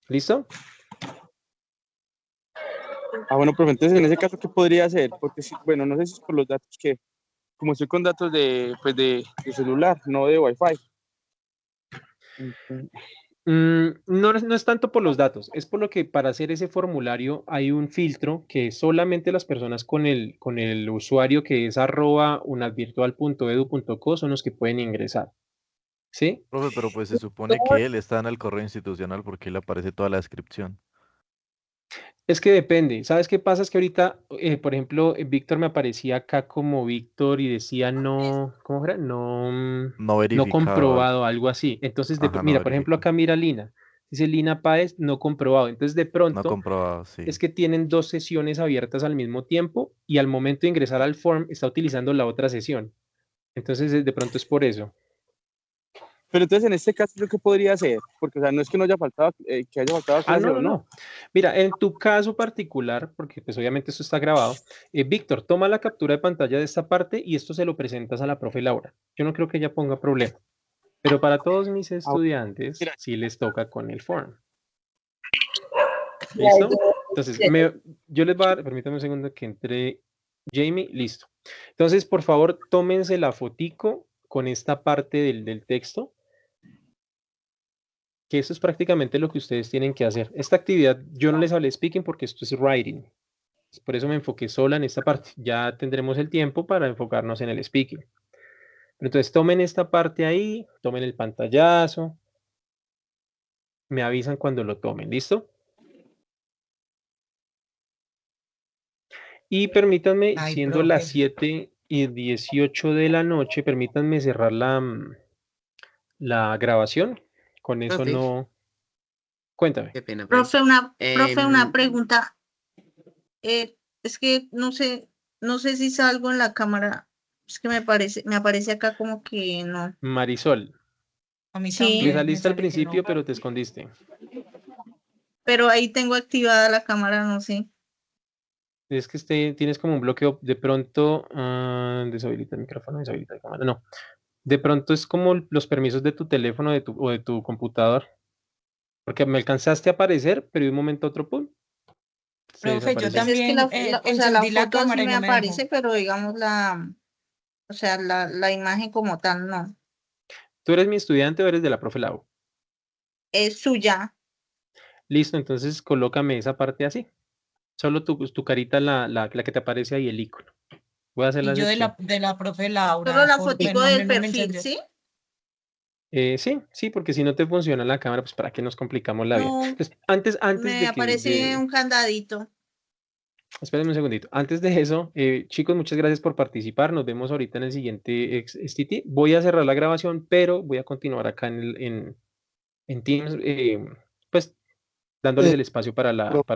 ¿Listo? Bueno, profe, entonces en ese caso, ¿qué podría hacer? Porque, bueno, no sé si es por los datos que, como estoy con datos de celular, no de Wi-Fi. No es tanto por los datos, es por lo que para hacer ese formulario hay un filtro que solamente las personas con el usuario que es @unadvirtual.edu.co son los que pueden ingresar. ¿Sí? Profe, pero pues se supone que él está en el correo institucional porque le aparece toda la descripción. Es que depende. ¿Sabes qué pasa? Es que ahorita, por ejemplo, Víctor me aparecía acá como Víctor y decía no, ¿cómo era? No No verificado. comprobado, algo así. Entonces, Ajá, no mira, por ejemplo, verificado. acá mira Lina. Dice Lina Páez, no comprobado. Entonces, de No pronto, comprobado, sí. es que tienen 2 sesiones abiertas al mismo tiempo y al momento de ingresar al form está utilizando la otra sesión. Entonces, de pronto es por eso. Pero entonces en este caso, ¿yo qué podría hacer? Porque, o sea, no es que no haya faltado, que haya faltado clase No, o no, no. no. Mira, en tu caso particular, porque pues obviamente esto está grabado, Víctor, toma la captura de pantalla de esta parte y esto se lo presentas a la profe Laura. Yo no creo que ella ponga problema, pero para todos mis estudiantes sí les toca con el form. ¿Listo? Entonces, yo les voy a dar, permítame un segundo que entre Jamie, listo. Entonces, por favor, tómense la fotico con esta parte del texto, que eso es prácticamente lo que ustedes tienen que hacer. Esta actividad, yo no les hablé speaking porque esto es writing. Por eso me enfoqué sola en esta parte. Ya tendremos el tiempo para enfocarnos en el speaking. Entonces, tomen esta parte ahí, tomen el pantallazo. Me avisan cuando lo tomen, ¿listo? Y permítanme, Ay, siendo las profe. 7:18 de la noche, permítanme cerrar la grabación. Con eso Profe. no... Cuéntame. Qué pena, Profe, una Em, pregunta. Es que no sé si salgo en la cámara. Es que me aparece acá como que no. Marisol, A mí Sí, me también me saliste al sale que principio, no. pero te escondiste. pero ahí tengo activada la cámara, no sé. Es que tienes como un bloqueo, de pronto, deshabilita el micrófono, deshabilita la cámara, no. De pronto es como los permisos de tu teléfono o de tu computador. Porque me alcanzaste a aparecer, pero de un momento a otro, ¡pum! Se Profe, yo desapareció. Pues es que también o sea, la encendí la foto sí cámara y me no me dejó. aparece, pero digamos o sea, la imagen como tal no. ¿Tú eres mi estudiante o eres de la profe Lau? Es suya. Listo, entonces colócame esa parte así. Solo tu carita, la que te aparece ahí, el icono. Voy a hacer la Y yo excepción. de la profe Solo Laura, la porque fotico no del no me perfil, encendió. ¿sí? Sí, porque si no te funciona la cámara, pues para qué nos complicamos la vida. No, Entonces, antes me de aparece un candadito. espérenme un segundito. Antes de eso, chicos, muchas gracias por participar. Nos vemos ahorita en el siguiente STT. Voy a cerrar la grabación, pero voy a continuar acá en Teams, pues dándoles el espacio para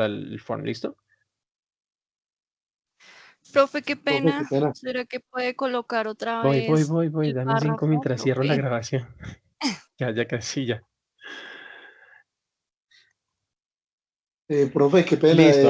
el form, ¿listo? Profe, qué Profe, pena. qué pena. ¿Será que puede colocar otra Voy, vez el dame 5 párrafo, mientras cierro la profe? grabación. Ya casi, ya. Profe, qué pena. Listo.